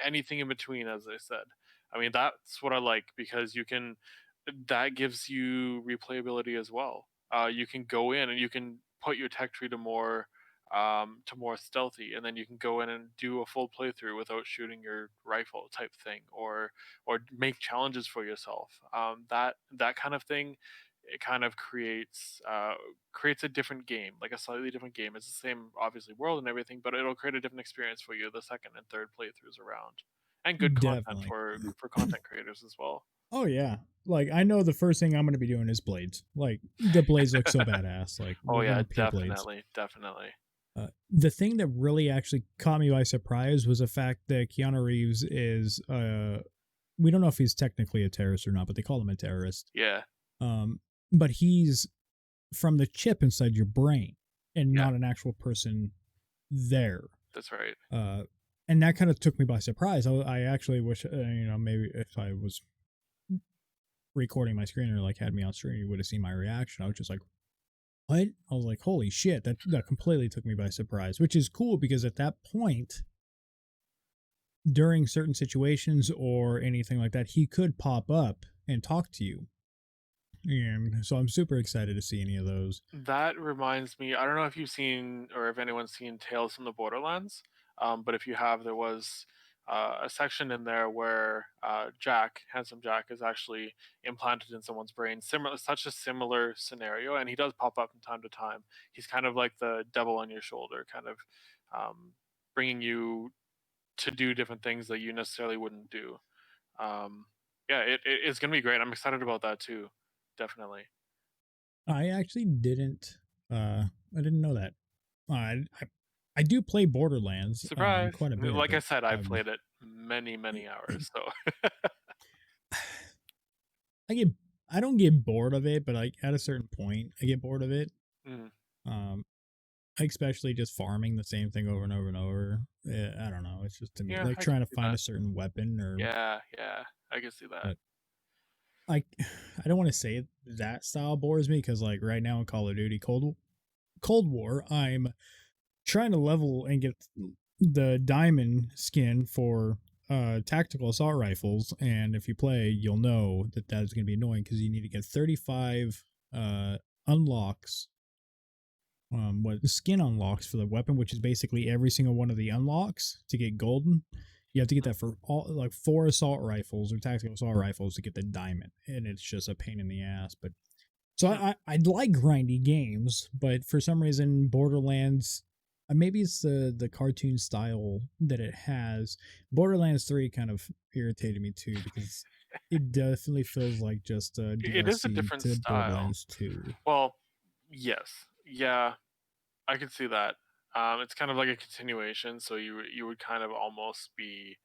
Anything in between, as I said. I mean, that's what I like because that gives you replayability as well. You can go in and you can put your tech tree to more stealthy, and then you can go in and do a full playthrough without shooting your rifle type thing, or make challenges for yourself. That kind of thing, it kind of creates a different game, like a slightly different game. It's the same obviously world and everything, but it'll create a different experience for you the second and third playthroughs around, and good content Definitely. for content creators as well. Oh yeah. Like I know the first thing I'm going to be doing is blades. Like the blades look so badass. Like Oh we're yeah, going pure blades. definitely. The thing that really actually caught me by surprise was the fact that Keanu Reeves is we don't know if he's technically a terrorist or not, but they call him a terrorist. Yeah. But he's from the chip inside your brain and Yeah. not an actual person there. That's right. And that kind of took me by surprise. I actually wish, maybe if I was recording my screen or like had me on screen, you would have seen my reaction. I was just like, what? I was like, holy shit, that completely took me by surprise, which is cool because at that point, during certain situations or anything like that, he could pop up and talk to you. And so I'm super excited to see any of those. That reminds me, I don't know if you've seen or if anyone's seen Tales from the Borderlands, but if you have, there was a section in there where Handsome Jack, is actually implanted in someone's brain. Such a similar scenario, and he does pop up from time to time. He's kind of like the devil on your shoulder, kind of bringing you to do different things that you necessarily wouldn't do. Yeah, it's gonna be great. I'm excited about that too. Definitely. I actually didn't I didn't know that. I do play Borderlands Surprise! quite a bit. Like I said, I've I've played it many hours. So I don't get bored of it, but like at a certain point, I get bored of it. Mm. Especially just farming the same thing over and over and over. I don't know. It's just to me Yeah, like I trying can to see find that. a certain weapon or Yeah, I can see that. I don't want to say that style bores me because like right now in Call of Duty Cold War, I'm trying to level and get the diamond skin for tactical assault rifles, and if you play, you'll know that is going to be annoying because you need to get 35 unlocks. Skin unlocks for the weapon, which is basically every single one of the unlocks to get golden. You have to get that for all like 4 assault rifles or tactical assault rifles to get the diamond, and it's just a pain in the ass. But so I like grindy games, but for some reason Borderlands, maybe it's the cartoon style that it has. Borderlands 3 kind of irritated me too because it definitely feels like just a DLC It is a different to style. Borderlands 2. Well, yes, yeah, I can see that. It's kind of like a continuation, so you would kind of almost be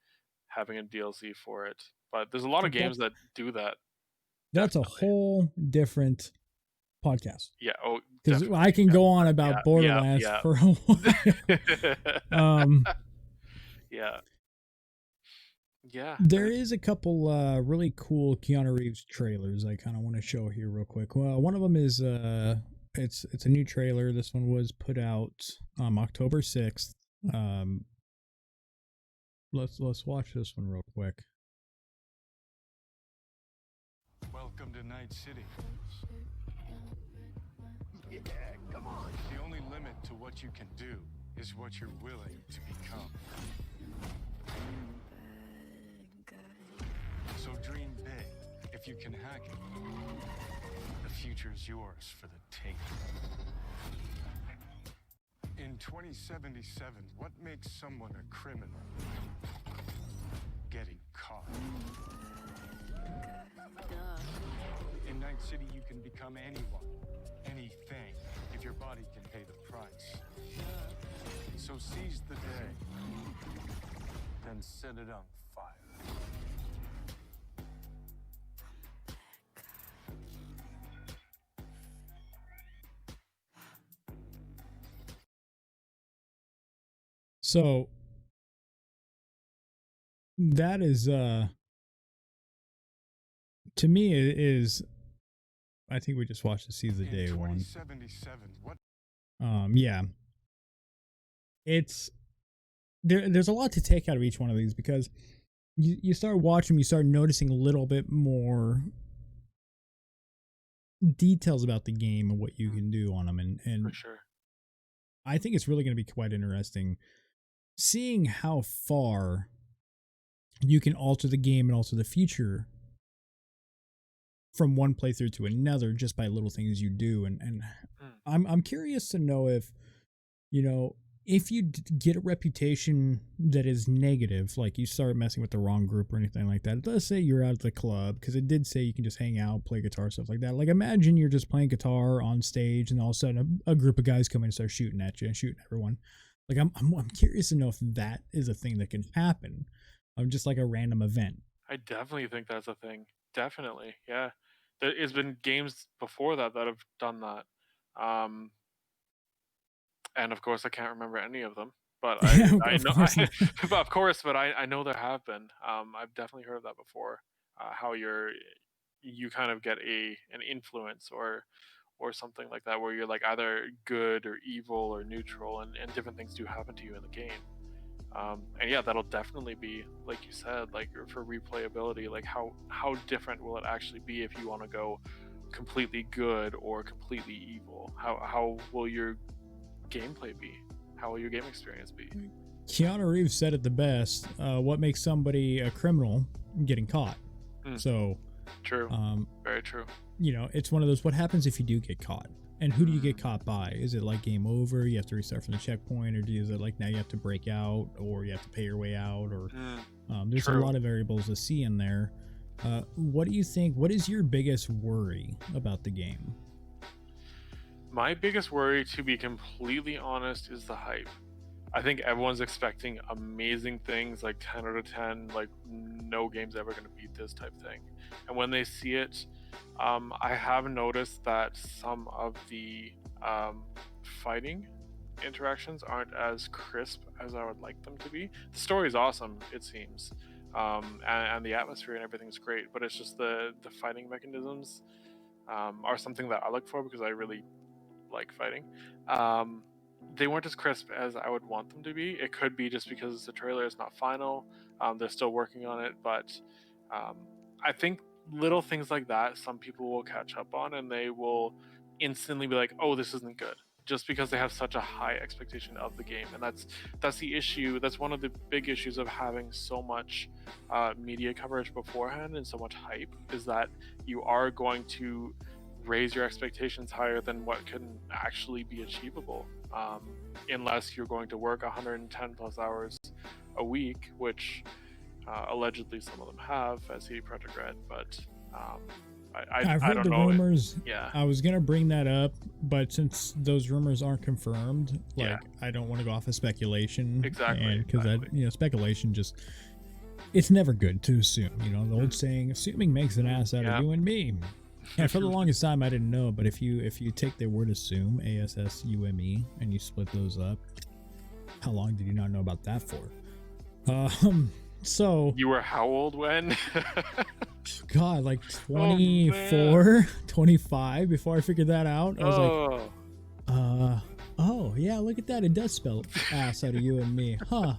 having a DLC for it. But there's a lot of But games that do that. That's a whole different podcast. Yeah. Oh, because I can go on about Borderlands for a while. Yeah. Yeah. There is a couple really cool Keanu Reeves trailers I kind of want to show here real quick. Well, one of them is it's a new trailer. This one was put out October 6th. Let's watch this one real quick. Welcome to Night City. Yeah, come on. The only limit to what you can do is what you're willing to become. So dream big. If you can hack it, the future's yours for the taking. In 2077, what makes someone a criminal? Getting caught. In Night City, you can become anyone, anything, if your body can pay the price. So seize the day, then set it on fire. So that is to me it is, I think we just watched the Seize the Day one. Yeah. It's there's a lot to take out of each one of these, because you start watching, you start noticing a little bit more details about the game and what you can do on them, and For sure. I think it's really going to be quite interesting seeing how far you can alter the game and alter the future from one playthrough to another just by little things you do. And I'm curious to know if, you know, if you get a reputation that is negative, like you start messing with the wrong group or anything like that. It does say you're out of the club, because it did say you can just hang out, play guitar, stuff like that. Like, imagine you're just playing guitar on stage and all of a sudden a group of guys come in and start shooting at you and shooting everyone. Like, I'm curious to know if that is a thing that can happen. Just like a random event. I definitely think that's a thing. Definitely, yeah. There's been games before that that have done that. And of course, I can't remember any of them. But I know, but of course, but I know there have been. I've definitely heard of that before. How you kind of get an influence or something like that, where you're like either good or evil or neutral, and different things do happen to you in the game. And yeah, that'll definitely be, like you said, like for replayability, like how different will it actually be if you want to go completely good or completely evil? How will your gameplay be? How will your game experience be? Keanu Reeves said it the best. What makes somebody a criminal? Getting caught. So true. Very true. You know, it's one of those, what happens if you do get caught? And who do you get caught by? Is it like game over, you have to restart from the checkpoint, or is it like now you have to break out, or you have to pay your way out, or there's a lot of variables to see in there. What do you think? What is your biggest worry about the game? My biggest worry, to be completely honest, is the hype. I think everyone's expecting amazing things, like 10 out of 10, like no game's ever going to beat this type thing. And when they see it, I have noticed that some of the fighting interactions aren't as crisp as I would like them to be. The story is awesome, it seems, and the atmosphere and everything is great, but it's just the fighting mechanisms are something that I look for, because I really like fighting. They weren't as crisp as I would want them to be. It could be just because the trailer is not final. They're still working on it, but I think little things like that, some people will catch up on, and they will instantly be like, oh, this isn't good, just because they have such a high expectation of the game. And that's the issue. That's one of the big issues of having so much media coverage beforehand and so much hype, is that you are going to raise your expectations higher than what can actually be achievable, unless you're going to work 110 plus hours a week, which allegedly some of them have as CD Projekt Red, but I've heard don't the know. rumors. Yeah, I was gonna bring that up, but since those rumors aren't confirmed, like I don't want to go off of speculation. Exactly. Because that, you know, speculation just, it's never good to assume. You know, the old saying, assuming makes an ass out of you and me. And for the longest time, I didn't know. But if you take the word assume, ASSUME, and you split those up, how long did you not know about that for? So you were how old when? God, like 24, 25 before I figured that out. I was like, oh yeah, look at that. It does spell ass out of you and me. Huh.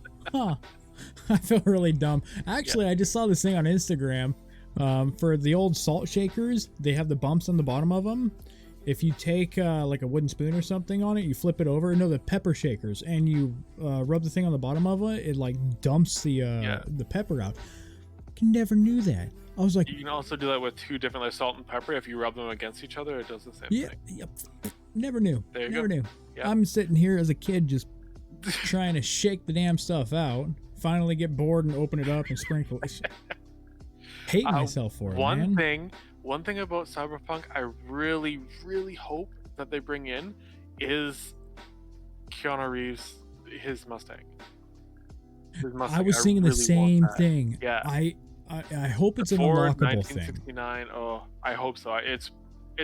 I feel really dumb. Actually, I just saw this thing on Instagram. For the old salt shakers, they have the bumps on the bottom of them. If you take like a wooden spoon or something on it, you flip it over. No, the pepper shakers, and you rub the thing on the bottom of it. It like dumps the pepper out. I never knew that. I was like, you can also do that with two different, like salt and pepper. If you rub them against each other, it does the same thing. Yep. Never knew. There you never go. knew. Yep. I'm sitting here as a kid, just trying to shake the damn stuff out. Finally get bored and open it up and sprinkle it. Hate myself for it, man. One thing about Cyberpunk I really, really hope that they bring in is Keanu Reeves, his Mustang. I was thinking the same thing. Yeah. I hope it's an Ford unlockable thing. 1969. Oh, I hope so. It's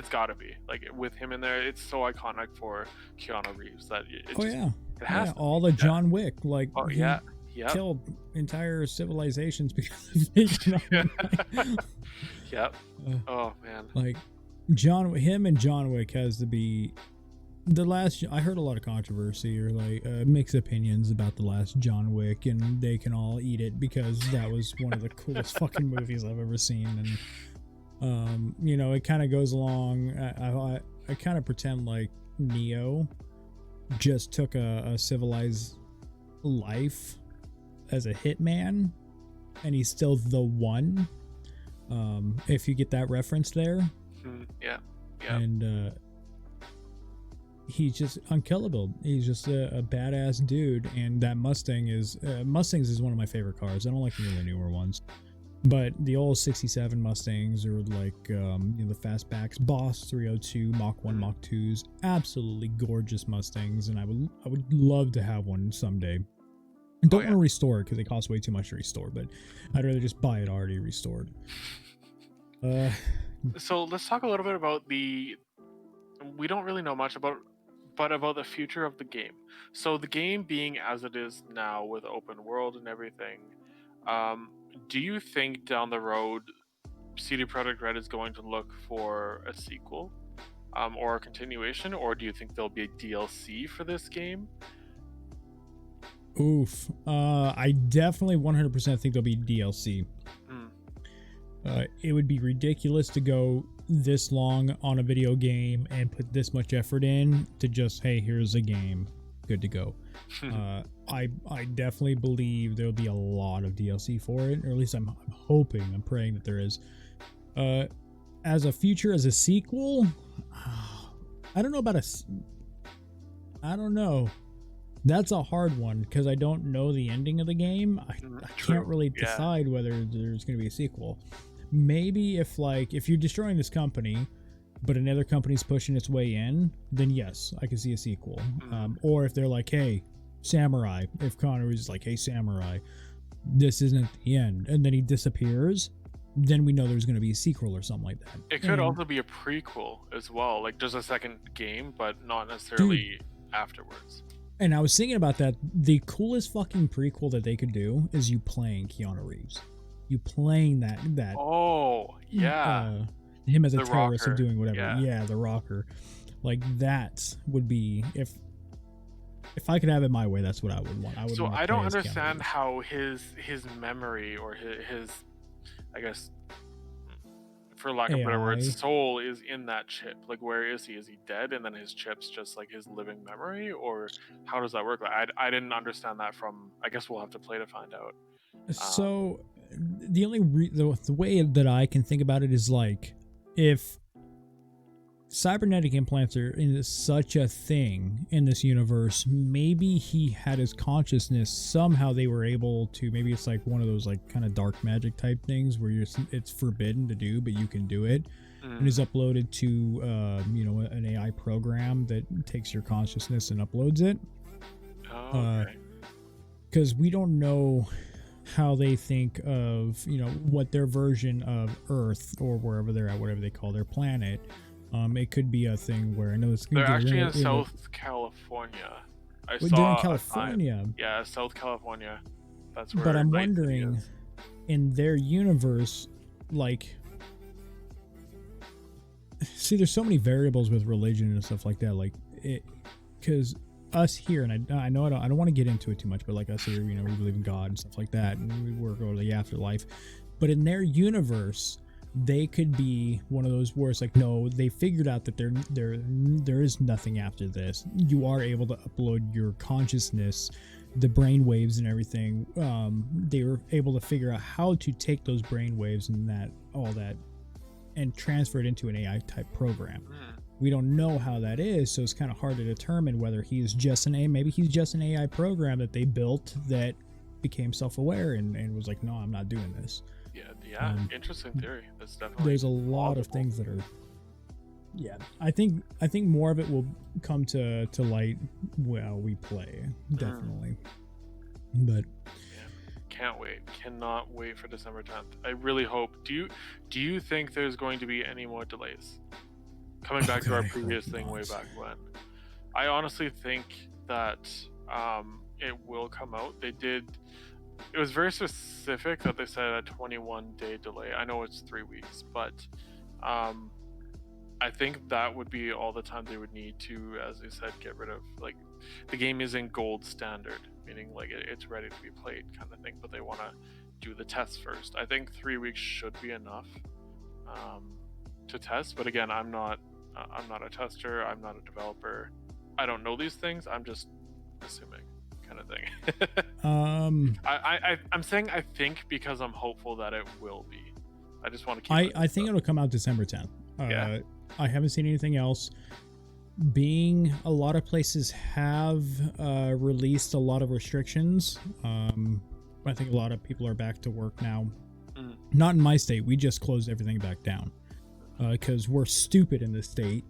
got to be, like, with him in there. It's so iconic for Keanu Reeves that it has to all the John Wick, like, Yep. killed entire civilizations because of it. Yep. Oh man. Like him and John Wick has to be the last. I heard a lot of controversy or like mixed opinions about the last John Wick, and they can all eat it because that was one of the coolest fucking movies I've ever seen. And you know, it kind of goes along. I kind of pretend like Neo just took a civilized life as a hitman, and he's still the one. If you get that reference there. Yeah. And he's just unkillable. He's just a badass dude, and that Mustangs is one of my favorite cars. I don't like the other newer ones, but the old 67 Mustangs are like you know, the fastbacks, Boss 302, Mach 1, Mach 2s, absolutely gorgeous Mustangs, and I would love to have one someday. And don't want to restore it because they cost way too much to restore, but I'd rather just buy it already restored. So let's talk a little bit about we don't really know much about the future of the game. So the game being as it is now with open world and everything, do you think down the road CD Projekt Red is going to look for a sequel or a continuation, or do you think there'll be a DLC for this game? Oof. I definitely 100% think there'll be DLC. It would be ridiculous to go this long on a video game and put this much effort in to just, hey, here's a game, good to go. I definitely believe there'll be a lot of DLC for it, or at least I'm hoping, I'm praying that there is. As a sequel, I don't know about I don't know. That's a hard one because I don't know the ending of the game. I can't really decide whether there's going to be a sequel. Maybe if you're destroying this company, but another company's pushing its way in, then yes, I can see a sequel. Or if they're like, hey, Samurai, if Connor is like, hey, Samurai, this isn't the end, and then he disappears, then we know there's going to be a sequel or something like that. It could also be a prequel as well, like just a second game, but not necessarily afterwards. And I was thinking about that. The coolest fucking prequel that they could do is you playing Keanu Reeves. You playing that. Oh, yeah. Him as a the terrorist rocker. or doing whatever. Yeah, the rocker. Like that would be if I could have it my way, that's what I would want. I don't understand how his memory or his I guess, for lack of better words, soul is in that chip. Like, where is he? Is he dead and then his chip's just like his living memory, or how does that work? Like, I didn't understand that from. I guess we'll have to play to find out. So the only the way that I can think about it is like, if cybernetic implants are in such a thing in this universe, maybe he had his consciousness, somehow they were able to, maybe it's like one of those like kind of dark magic type things where it's forbidden to do, but you can do it, and is uploaded to you know, an AI program that takes your consciousness and uploads it. Because we don't know how they think of, you know, what their version of Earth or wherever they're at, whatever they call their planet. It could be a thing where I know it's they're actually in South California. They're in California. Yeah, South California. That's where. But I'm wondering, in their universe, like, see, there's so many variables with religion and stuff like that. Like, because us here, and I know I don't want to get into it too much, but like us here, you know, we believe in God and stuff like that, and we work over the afterlife. But in their universe, they could be one of those where it's like, no, they figured out that there is nothing after this. You are able to upload your consciousness, the brain waves and everything. They were able to figure out how to take those brain waves and all that and transfer it into an AI type program. We don't know how that is, so it's kind of hard to determine whether he's just maybe he's just an AI program that they built that became self-aware and was like, no, I'm not doing this. Yeah, interesting theory. That's definitely there's a lot of things that are. Yeah, I think more of it will come to light while we play, definitely. But can't wait. Cannot wait for December 10th. I really hope. Do you think there's going to be any more delays? Coming back to our previous thing way back when. I honestly think that it will come out. It was very specific that they said a 21-day delay. I know it's 3 weeks, but I think that would be all the time they would need to, as they said, get rid of, like, the game is in gold standard, meaning like it's ready to be played kind of thing, but they want to do the tests first. I think 3 weeks should be enough to test, but again, I'm not a tester, I'm not a developer, I don't know these things, I'm just assuming kind of thing. I'm saying I think because I'm hopeful that it will be. I just want to keep I think it'll come out December 10th. I haven't seen anything else. Being a lot of places have released a lot of restrictions. I think a lot of people are back to work now. Not in my state. We just closed everything back down because we're stupid in this state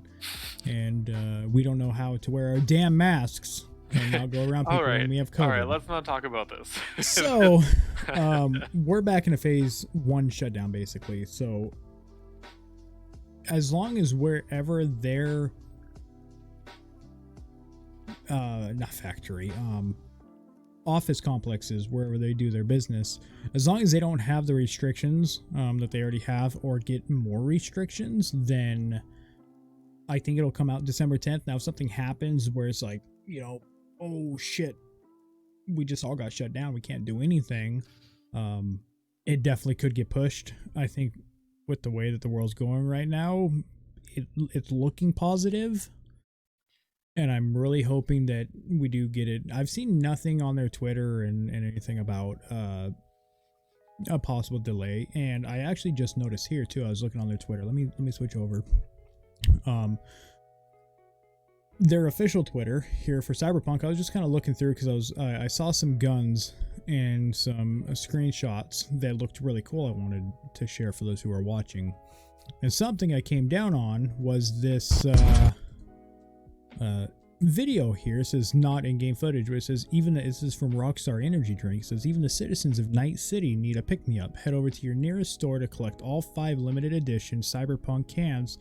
and we don't know how to wear our damn masks and not go around people when we have COVID. All right, let's not talk about this. So we're back in a phase 1 shutdown basically. So as long as wherever their not factory, office complexes, wherever they do their business, as long as they don't have the restrictions that they already have or get more restrictions, then I think it'll come out December 10th. Now if something happens where it's like, you know, oh shit, we just all got shut down, we can't do anything, it definitely could get pushed. I think with the way that the world's going right now, it's looking positive. And I'm really hoping that we do get it. I've seen nothing on their Twitter and anything about a possible delay. And I actually just noticed here too. I was looking on their Twitter. Let me switch over. Their official Twitter here for Cyberpunk. I was just kind of looking through because I saw some guns and some screenshots that looked really cool. I wanted to share for those who are watching. And something I came down on was this. Video here. It says not in-game footage, but it says this is from Rockstar Energy Drink. It says even the citizens of Night City need a pick-me-up. Head over to your nearest store to collect all 5 limited edition Cyberpunk cans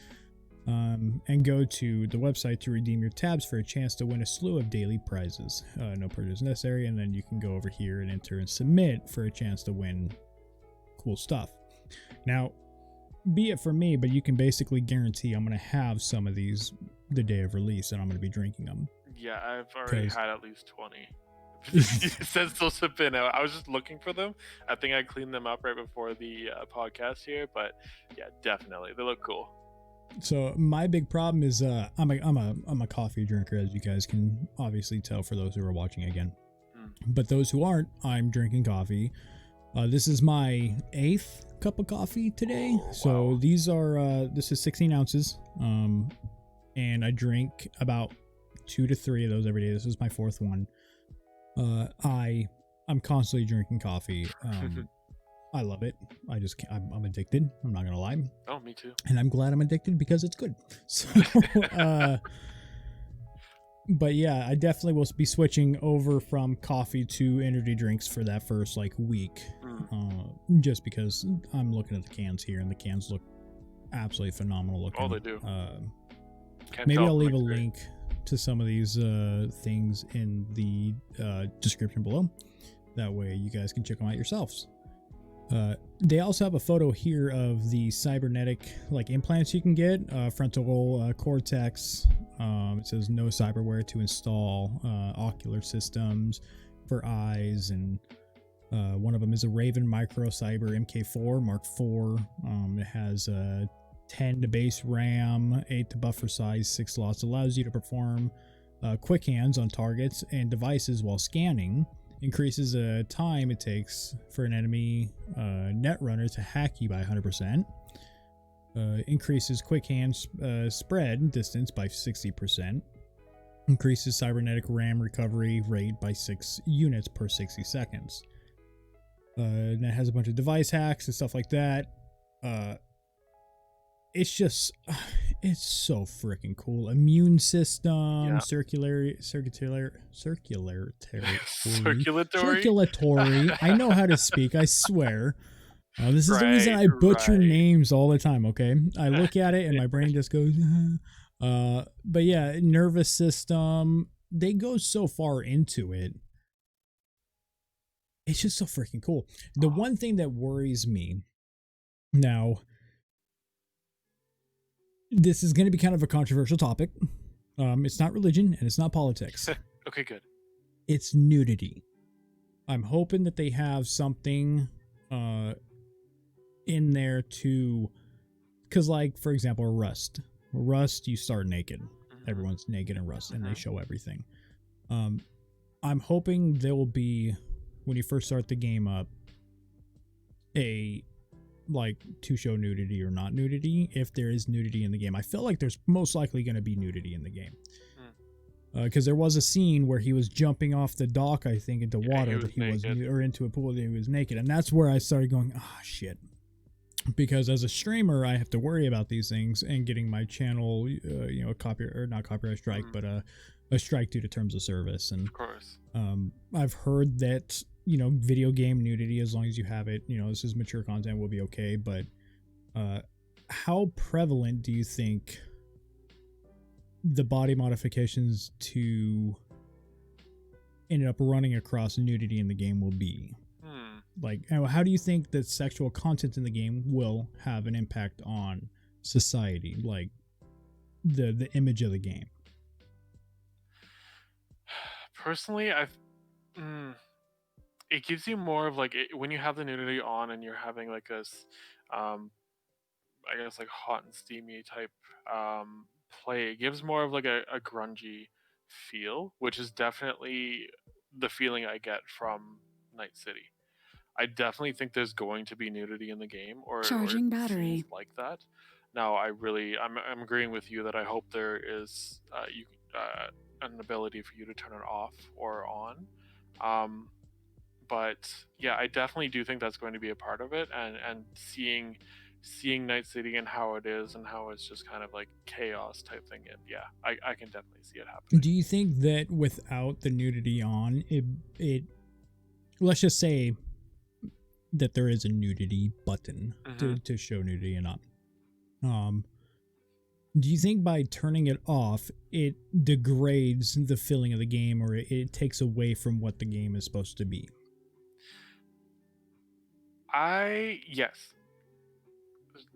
and go to the website to redeem your tabs for a chance to win a slew of daily prizes. No purchase necessary, and then you can go over here and enter and submit for a chance to win cool stuff. Now, be it for me, but you can basically guarantee I'm going to have some of these the day of release and I'm going to be drinking them. Yeah, I've already had at least 20. It says those have been out. I was just looking for them. I think I cleaned them up right before the podcast here, but yeah, definitely they look cool. So my big problem is I'm a coffee drinker, as you guys can obviously tell for those who are watching again. But those who aren't, I'm drinking coffee. This is my 8th cup of coffee today. So these are this is 16 ounces. And I drink about 2 to 3 of those every day. This is my 4th one. I'm constantly drinking coffee. I love it. I'm addicted. I'm not gonna lie. Oh, me too. And I'm glad I'm addicted because it's good. So, but yeah, I definitely will be switching over from coffee to energy drinks for that first week. Just because I'm looking at the cans here and the cans look absolutely phenomenal looking. Oh, they do. Maybe I'll leave a link to some of these things in the description below. That way you guys can check them out yourselves. They also have a photo here of the cybernetic implants you can get. Frontal cortex. It says no cyberware to install. Ocular systems for eyes, and one of them is a Raven Micro Cyber MK4 Mark IV. It has 10 to base RAM, 8 to buffer size, 6 slots. Allows you to perform quick hands on targets and devices while scanning. Increases the time it takes for an enemy netrunner to hack you by 100%. increases quick hand spread distance by 60%. Increases cybernetic RAM recovery rate by 6 units per 60 seconds. And it has a bunch of device hacks and stuff like that. It's just, it's so freaking cool. Immune system, circulatory. I know how to speak, I swear. This is the reason I butcher names all the time, okay? I look at it and my brain just goes, but yeah, nervous system. They go so far into it. It's just so freaking cool. The one thing that worries me now, this is going to be kind of a controversial topic. It's not religion and it's not politics. Okay, good. It's nudity. I'm hoping that they have something in there to, because like, for example, Rust, you start naked. Everyone's naked in Rust and they show everything. I'm hoping there will be, when you first start the game up, a like to show nudity or not nudity. If there is nudity in the game, I feel like there's most likely going to be nudity in the game, because there was a scene where he was jumping off the dock, I think, into water that he was or into a pool that he was naked, and that's where I started going, shit, because as a streamer I have to worry about these things and getting my channel not copyright strike, but a strike due to terms of service. And of course, I've heard that video game nudity, as long as you have it, this is mature content, will be okay. But how prevalent do you think the body modifications to ended up running across nudity in the game will be? Like, how do you think that sexual content in the game will have an impact on society, like the image of the game? Personally, it gives you more of like when you have the nudity on and you're having like this, I guess like hot and steamy type play. It gives more of like a grungy feel, which is definitely the feeling I get from Night City. I definitely think there's going to be nudity in the game, or charging battery like that. Now, I'm agreeing with you that I hope there is an ability for you to turn it off or on. But yeah, I definitely do think that's going to be a part of it, and seeing Night City and how it is and how it's just kind of like chaos type thing. And yeah, I can definitely see it happening. Do you think that without the nudity on, it let's just say that there is a nudity button to show nudity and not, do you think by turning it off it degrades the feeling of the game, or it takes away from what the game is supposed to be? Yes.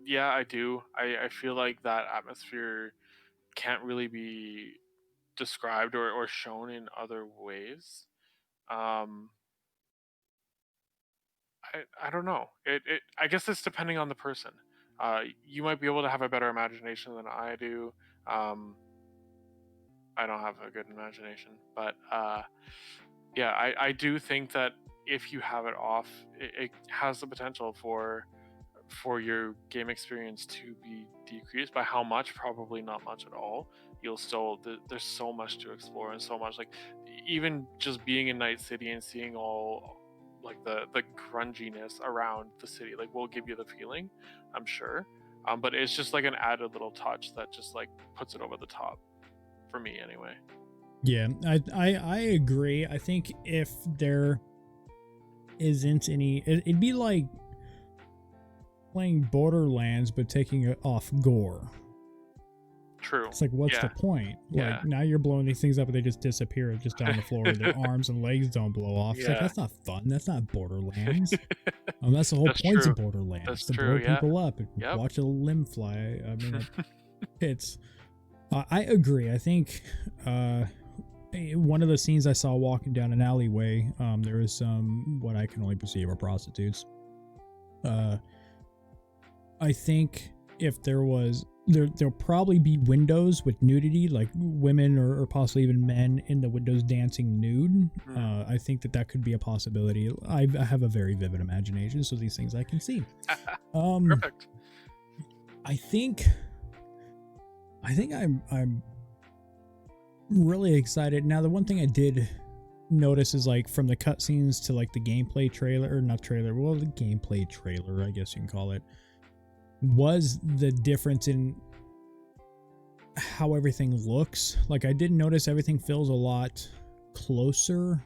Yeah, I do. I feel like that atmosphere can't really be described or shown in other ways. I don't know. I guess it's depending on the person. You might be able to have a better imagination than I do. I don't have a good imagination, but yeah, I do think that if you have it off, it has the potential for your game experience to be decreased. By how much? Probably not much at all. You'll still, there's so much to explore, and so much, like even just being in Night City and seeing all like the grunginess around the city, like, will give you the feeling, I'm sure. But it's just like an added little touch that just like puts it over the top for me anyway. Yeah, I agree. I think if there isn't any, it'd be like playing Borderlands but taking it off gore. True. It's like, what's the point? Like, now you're blowing these things up and they just disappear just down the floor. Their arms and legs don't blow off. It's like, that's not fun. That's not Borderlands. That's the whole point of Borderlands. That's to true, blow people up and watch a limb fly. I mean, it's I agree. I think one of the scenes I saw walking down an alleyway, there was some, what I can only perceive are prostitutes. I think if there was, there'll probably be windows with nudity, like women or possibly even men in the windows dancing nude. I think that could be a possibility. I have a very vivid imagination, so these things I can see. Perfect. I think I'm really excited. Now, the one thing I did notice is like from the cutscenes to like the gameplay trailer, or not trailer, well, the gameplay trailer, I guess you can call it, was the difference in how everything looks. Like, I did notice everything feels a lot closer.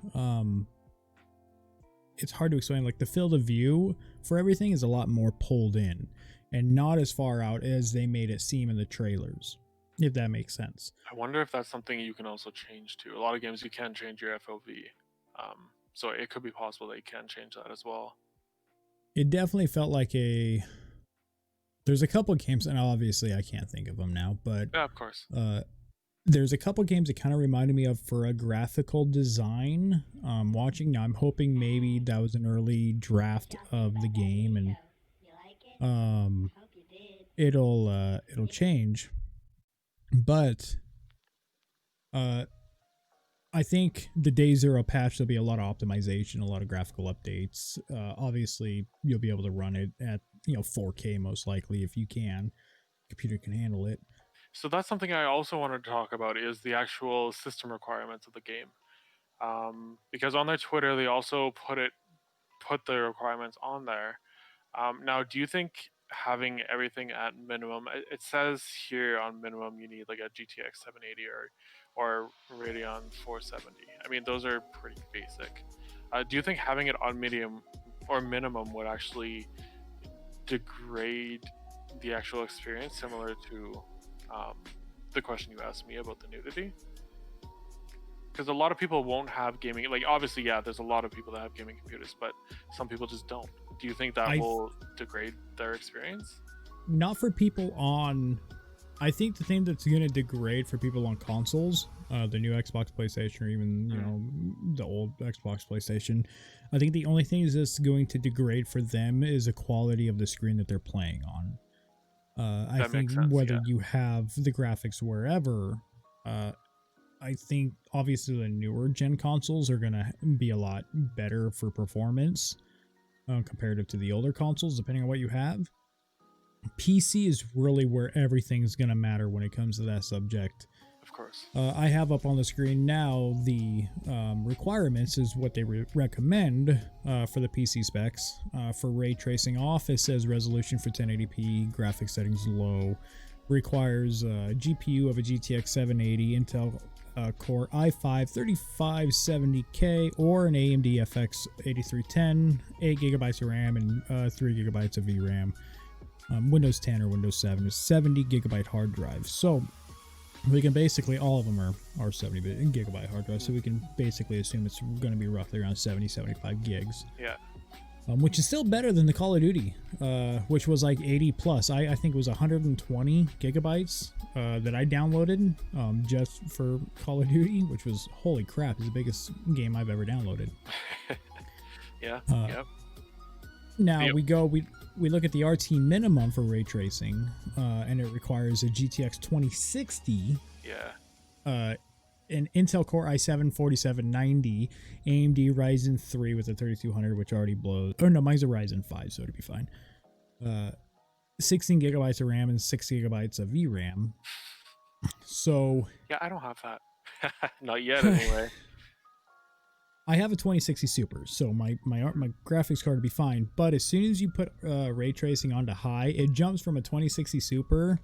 It's hard to explain. Like, the field of view for everything is a lot more pulled in and not as far out as they made it seem in the trailers, if that makes sense. I wonder if that's something you can also change too. A lot of games you can change your FOV, so it could be possible that you can change that as well. It definitely felt like there's a couple of games, and obviously I can't think of them now, but yeah, of course. There's a couple of games that kind of reminded me of for a graphical design. Watching now, I'm hoping maybe that was an early draft of the game, and it'll change. But I think the Day Zero patch, there'll be a lot of optimization, a lot of graphical updates. Obviously, you'll be able to run it at 4K most likely if you can. Computer can handle it. So that's something I also wanted to talk about, is the actual system requirements of the game. Because on their Twitter, they also put the requirements on there. Now, do you think having everything at minimum, it says here on minimum you need like a GTX 780 or Radeon 470. I mean, those are pretty basic. Do you think having it on medium or minimum would actually degrade the actual experience, similar to the question you asked me about the nudity? Because a lot of people won't have gaming, like, obviously, yeah, there's a lot of people that have gaming computers, but some people just don't. Do you think that will degrade their experience? Not for people on... I think the thing that's going to degrade for people on consoles, the new Xbox, PlayStation, or even, the old Xbox, PlayStation, I think the only thing that's going to degrade for them is the quality of the screen that they're playing on. I think whether you have the graphics wherever, I think obviously the newer gen consoles are going to be a lot better for performance comparative to the older consoles, depending on what you have. PC is really where everything's going to matter when it comes to that subject. Of course. I have up on the screen now the requirements is what they recommend for the PC specs. For ray tracing off, it says resolution for 1080p, graphics settings low, requires a GPU of a GTX 780, Intel Core i5 3570K, or an AMD FX 8310, 8GB of RAM, and 3GB of VRAM. Windows 10 or Windows 7 is 70GB hard drive. So we can basically, all of them are 70GB hard drive, so we can basically assume it's going to be roughly around 75 gigs. Yeah. Which is still better than the Call of Duty, which was like 80 plus. I think it was 120 gigabytes that I downloaded just for Call of Duty, which was, holy crap, it's the biggest game I've ever downloaded. Yeah. Yep. Now we look at the RT minimum for ray tracing, and it requires a GTX 2060. Yeah. An Intel Core i7 4790, AMD Ryzen 3 with a 3200, which already blows. Oh no, mine's a Ryzen 5, so it'd be fine. 16 gigabytes of RAM and 6 gigabytes of VRAM. So yeah, I don't have that. Not yet, anyway. I have a 2060 Super, so my graphics card would be fine. But as soon as you put ray tracing onto high, it jumps from a 2060 Super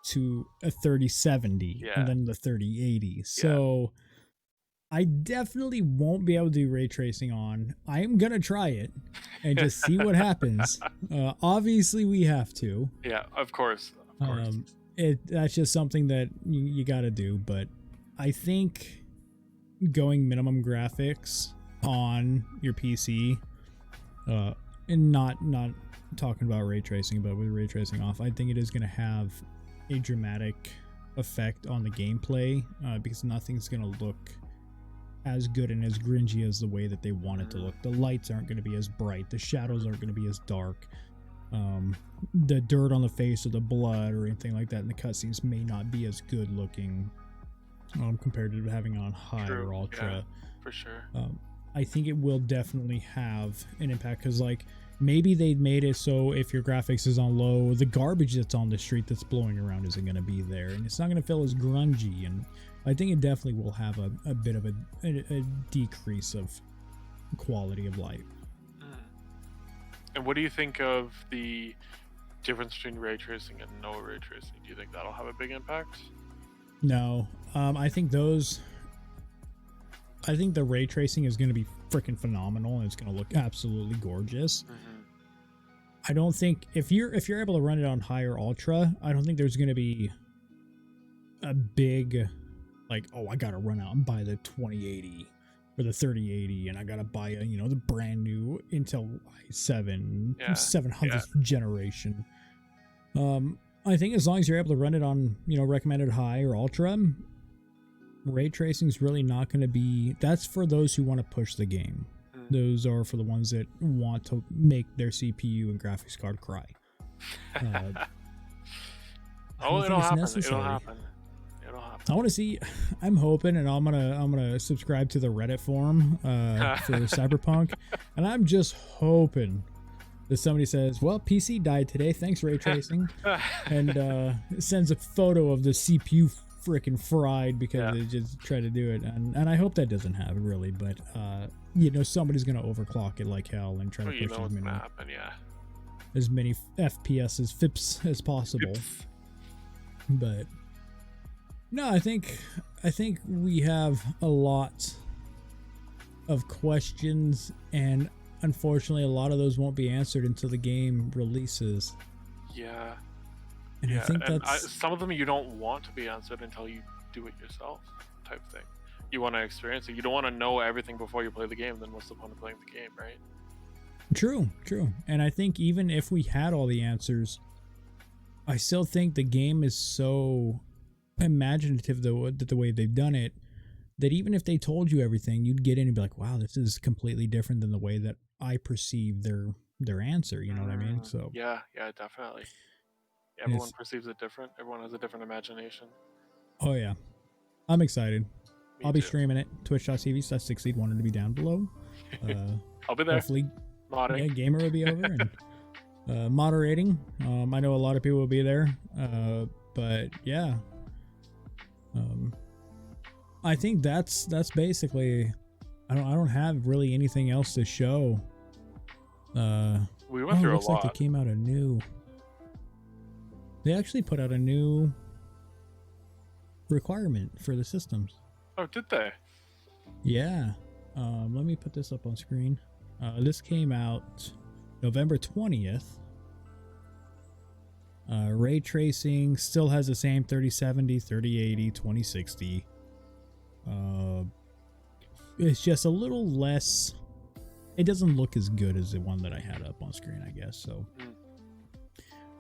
to a 3070, and then the 3080. So I definitely won't be able to do ray tracing on. I am gonna try it and just see what happens. Obviously we have to. Yeah, of course. That's just something that you got to do. But I think going minimum graphics on your PC, and not talking about ray tracing, but with ray tracing off, I think it is going to have a dramatic effect on the gameplay, because nothing's going to look as good and as gringy as the way that they want it to look. The lights aren't going to be as bright, the shadows aren't going to be as dark, the dirt on the face or the blood or anything like that in the cutscenes may not be as good looking compared to having on high or ultra. Yeah, for sure. I think it will definitely have an impact, because like maybe they made it so if your graphics is on low, the garbage that's on the street that's blowing around isn't going to be there, and it's not going to feel as grungy. And I think it definitely will have a bit of a decrease of quality of life. And what do you think of the difference between ray tracing and no ray tracing? Do you think that'll have a big impact? No, I think the ray tracing is going to be freaking phenomenal, and it's going to look absolutely gorgeous. I don't think if you're able to run it on high or ultra, I don't think there's going to be a big like, oh, I got to run out and buy the 2080 or the 3080, and I got to buy the brand new Intel i7 700th generation. I think as long as you're able to run it on, recommended high or ultra, ray tracing is really not going to be. That's for those who want to push the game. Those are for the ones that want to make their CPU and graphics card cry. It'll happen. I want to see. I'm hoping, and I'm gonna subscribe to the Reddit forum for Cyberpunk, and I'm just hoping that somebody says, "Well, PC died today. Thanks, ray tracing," and sends a photo of the CPU freaking fried because they just tried to do it. And I hope that doesn't happen really, but somebody's gonna overclock it like hell and try to push as many FPS as FIPS as possible. But no, I think we have a lot of questions, and unfortunately a lot of those won't be answered until the game releases. Yeah. And I think that's some of them you don't want to be answered until you do it yourself, type thing. You want to experience it. You don't want to know everything before you play the game. Then what's the point of playing the game, right? True. And I think even if we had all the answers, I still think the game is so imaginative the way they've done it, that even if they told you everything, you'd get in and be like, wow, this is completely different than the way that I perceive their answer. You know what I mean? So yeah, definitely. Everyone perceives it different. Everyone has a different imagination. Oh yeah, I'm excited. I'll be too. streaming it. Twitch.tv/6lead. Wanted to be down below. I'll be there. Hopefully, modding. Yeah, Gamer will be over and moderating. I know a lot of people will be there. But yeah. I think that's basically. I don't have really anything else to show. We went through a lot. Looks like they came out a new. They actually put out a new requirement for the systems. Oh, did they? Yeah. Let me put this up on screen. This came out November 20th. Ray tracing still has the same 3070, 3080, 2060. It's just a little less. It doesn't look as good as the one that I had up on screen, I guess. So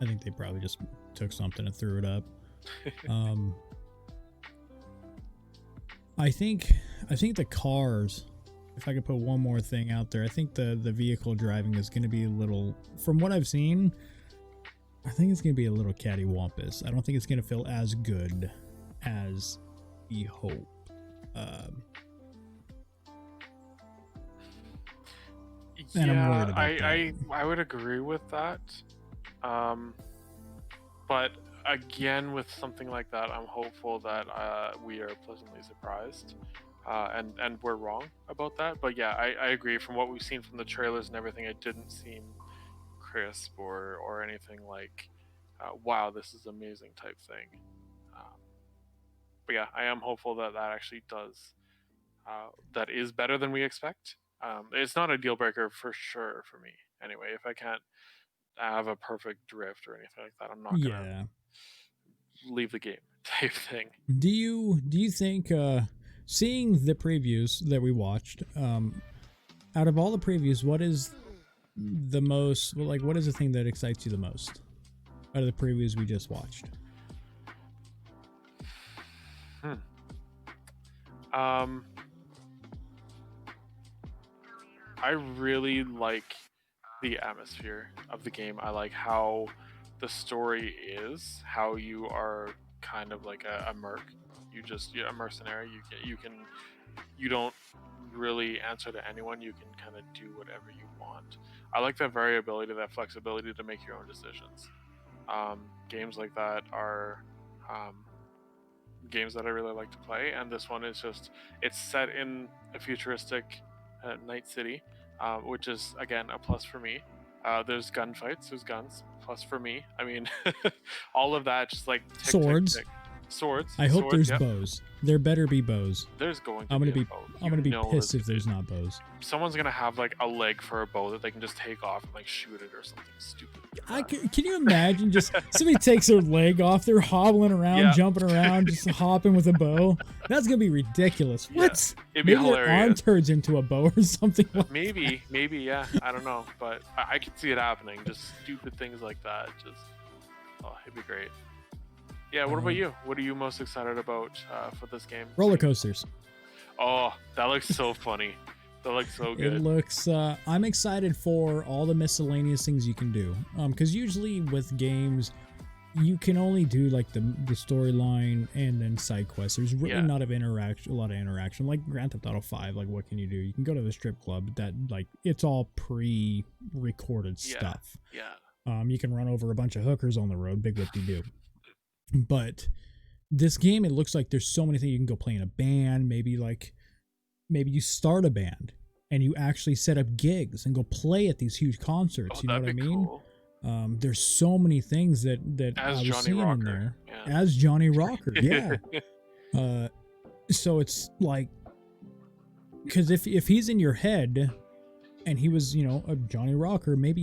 I think they probably just took something and threw it up. I think the cars, if I could put one more thing out there, I think the vehicle driving is going to be a little, from what I've seen, I think it's going to be a little cattywampus. I don't think it's going to feel as good as we hope. And I'm worried about that. I would agree with that. But again, with something like that, I'm hopeful that we are pleasantly surprised, and we're wrong about that. But yeah, I agree. From what we've seen from the trailers and everything, it didn't seem crisp or anything like, wow, this is amazing type thing. But yeah, I am hopeful that actually does. That is better than we expect. It's not a deal breaker for sure for me. Anyway, if I can't have a perfect drift or anything like that, I'm not gonna leave the game type thing. Do you think seeing the previews that we watched, out of all the previews, what is the most, like, what is the thing that excites you the most out of the previews we just watched? I really like the atmosphere of the game. I like how the story is, how you are kind of like a merc. You're a mercenary. You don't really answer to anyone. You can kind of do whatever you want. I like that variability, that flexibility to make your own decisions. Games like that are games that I really like to play, and this one is just, it's set in a futuristic night city, which is again a plus for me. There's gunfights, there's guns, plus for me. I mean, all of that, just like tick, Swords. tick, tick. Swords. I hope swords, there's yep. bows. There better be bows. There's going to I'm gonna be. be I'm gonna be pissed if there's not bows. Someone's gonna have like a leg for a bow that they can just take off and like shoot it or something stupid. Can you imagine just somebody takes their leg off, they're hobbling around, jumping around, just hopping with a bow? That's gonna be ridiculous. What? It'd be Maybe their arm hilarious. turns into a bow or something. Maybe, yeah. I don't know, but I could see it happening. Just stupid things like that. Just, oh, it'd be great. Yeah. What about you? What are you most excited about for this game? Roller coasters. Oh, that looks so funny. That looks so good. It looks. I'm excited for all the miscellaneous things you can do. Because usually with games, you can only do like the storyline and then side quests. There's really not of interaction, a lot of interaction. Like Grand Theft Auto 5, like what can you do? You can go to the strip club. That like it's all pre-recorded stuff. Yeah. You can run over a bunch of hookers on the road. Big whoop-de-doo. But this game, it looks like there's so many things. You can go play in a band. Maybe you start a band and you actually set up gigs and go play at these huge concerts. You know what I mean? Cool. There's so many things that as I was Johnny seeing Rocker. in there. Yeah. As Johnny Rocker, yeah. So it's like, because if he's in your head and he was, you know, a Johnny Rocker, maybe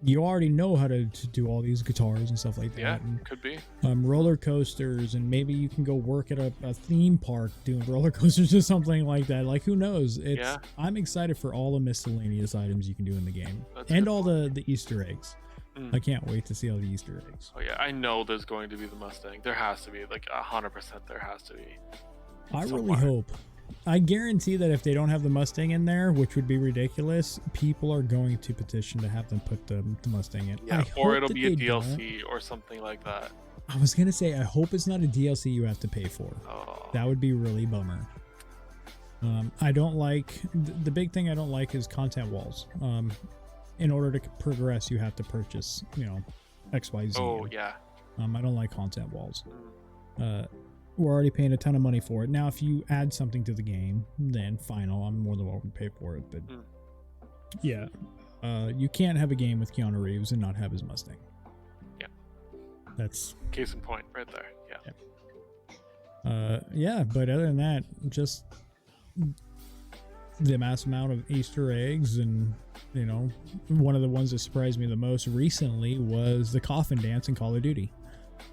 you already know how to do all these guitars and stuff like that. Yeah, and, could be. Roller coasters, and maybe you can go work at a theme park doing roller coasters or something like that. Like, who knows? I'm excited for all the miscellaneous items you can do in the game. And all the Easter eggs. I can't wait to see all the Easter eggs. Oh yeah, I know there's going to be the Mustang. There has to be, like 100%. There has to be. I really hope. I guarantee that if they don't have the Mustang in there, which would be ridiculous, people are going to petition to have them put the Mustang in. Yeah, or it'll be a DLC or something like that. I was gonna say, I hope it's not a DLC you have to pay for. Oh. That would be really bummer. I don't like the big thing. I don't like is content walls. In order to progress, you have to purchase, you know, XYZ. Oh yeah. I don't like content walls. We're already paying a ton of money for it. Now, if you add something to the game, then fine, I'm more than welcome to pay for it. But yeah, you can't have a game with Keanu Reeves and not have his Mustang. Yeah. That's case in point right there. Yeah. Yeah, but other than that, just the mass amount of Easter eggs, and you know, one of the ones that surprised me the most recently was the coffin dance in Call of Duty.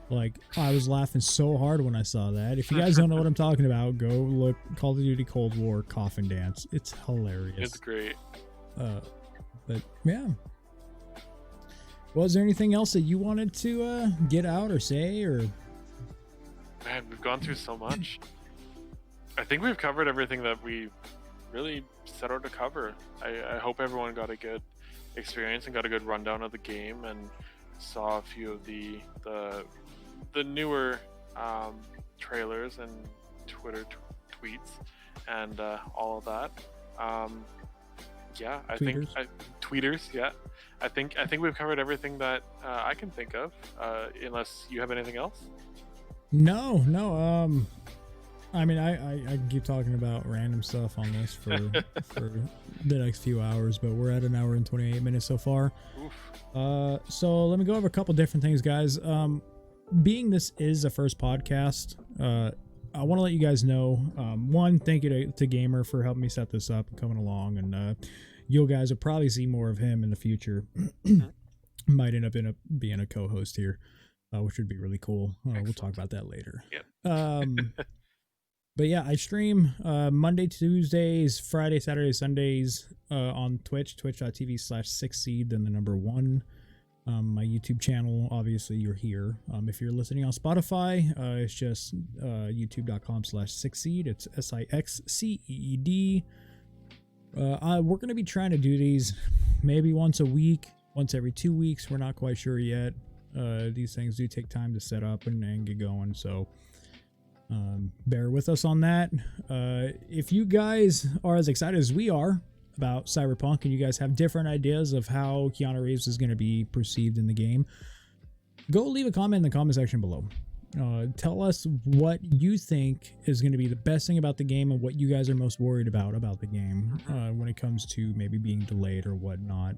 Like, I was laughing so hard when I saw that. If you guys don't know what I'm talking about, go look Call of Duty Cold War coffin dance. It's hilarious. It's great. But yeah. Was there anything else that you wanted to get out or say, or? Man, we've gone through so much. I think we've covered everything that we really set out to cover. I hope everyone got a good experience and got a good rundown of the game and saw a few of the newer trailers and Twitter tweets and all of that. Yeah, I think tweeters. Yeah, I think we've covered everything that I can think of. Unless you have anything else. No. I mean, I keep talking about random stuff on this for the next few hours, but we're at 1 hour and 28 minutes so far. Oof. So let me go over a couple different things, guys. Being this is the first podcast, I want to let you guys know, one, thank you to Gamer for helping me set this up and coming along, and you guys will probably see more of him in the future. Might end up being a co-host here, which would be really cool. We'll talk about that later. Yep. But yeah, I stream Monday, Tuesdays, Friday, Saturday, Sundays on Twitch, twitch.tv/6seed, then the number 1. My YouTube channel, obviously you're here. If you're listening on Spotify, it's just youtube.com/6seed. It's SIXCEED. We're going to be trying to do these maybe once a week, once every 2 weeks. We're not quite sure yet. These things do take time to set up and get going. So bear with us on that. If you guys are as excited as we are about Cyberpunk and you guys have different ideas of how Keanu Reeves is going to be perceived in the game, go leave a comment in the comment section below. Tell us what you think is going to be the best thing about the game and what you guys are most worried about the game when it comes to maybe being delayed or whatnot.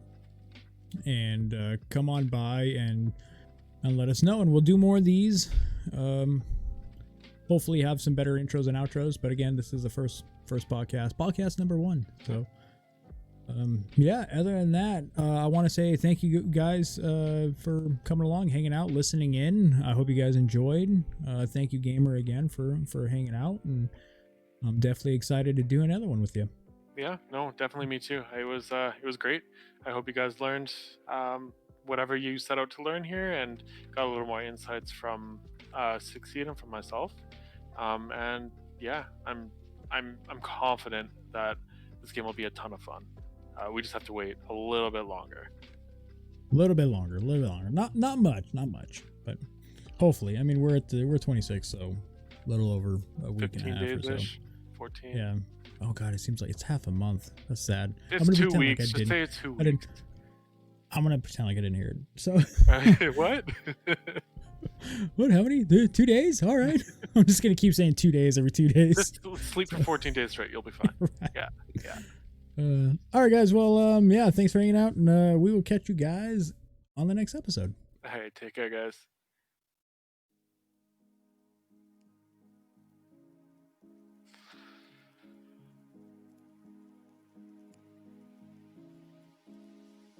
And come on by and let us know, and we'll do more of these. Hopefully have some better intros and outros, but again, this is the first podcast number 1. So yeah, other than that, I want to say thank you guys for coming along, hanging out, listening in. I hope you guys enjoyed. Thank you, Gamer, again for hanging out, and I'm definitely excited to do another one with you. Yeah, no, definitely me too. It was great. I hope you guys learned whatever you set out to learn here, and got a little more insights from Succeed and from myself. And yeah, I'm confident that this game will be a ton of fun. We just have to wait a little bit longer. A little bit longer. Not much, but hopefully. I mean, we're 26, so a little over a week and a half or so. 14. Yeah. Oh god, it seems like it's half a month. That's sad. It's I'm gonna 2 pretend weeks. like I Just didn't. say it's 2 I didn't. weeks. I'm gonna pretend like I didn't hear it. So. What? What? How many? 2 days? All right. I'm just gonna keep saying 2 days every 2 days. Just sleep for 14 days straight. You'll be fine. Right. Yeah. All right, guys. Well, yeah. Thanks for hanging out, and we will catch you guys on the next episode. All right. Take care, guys.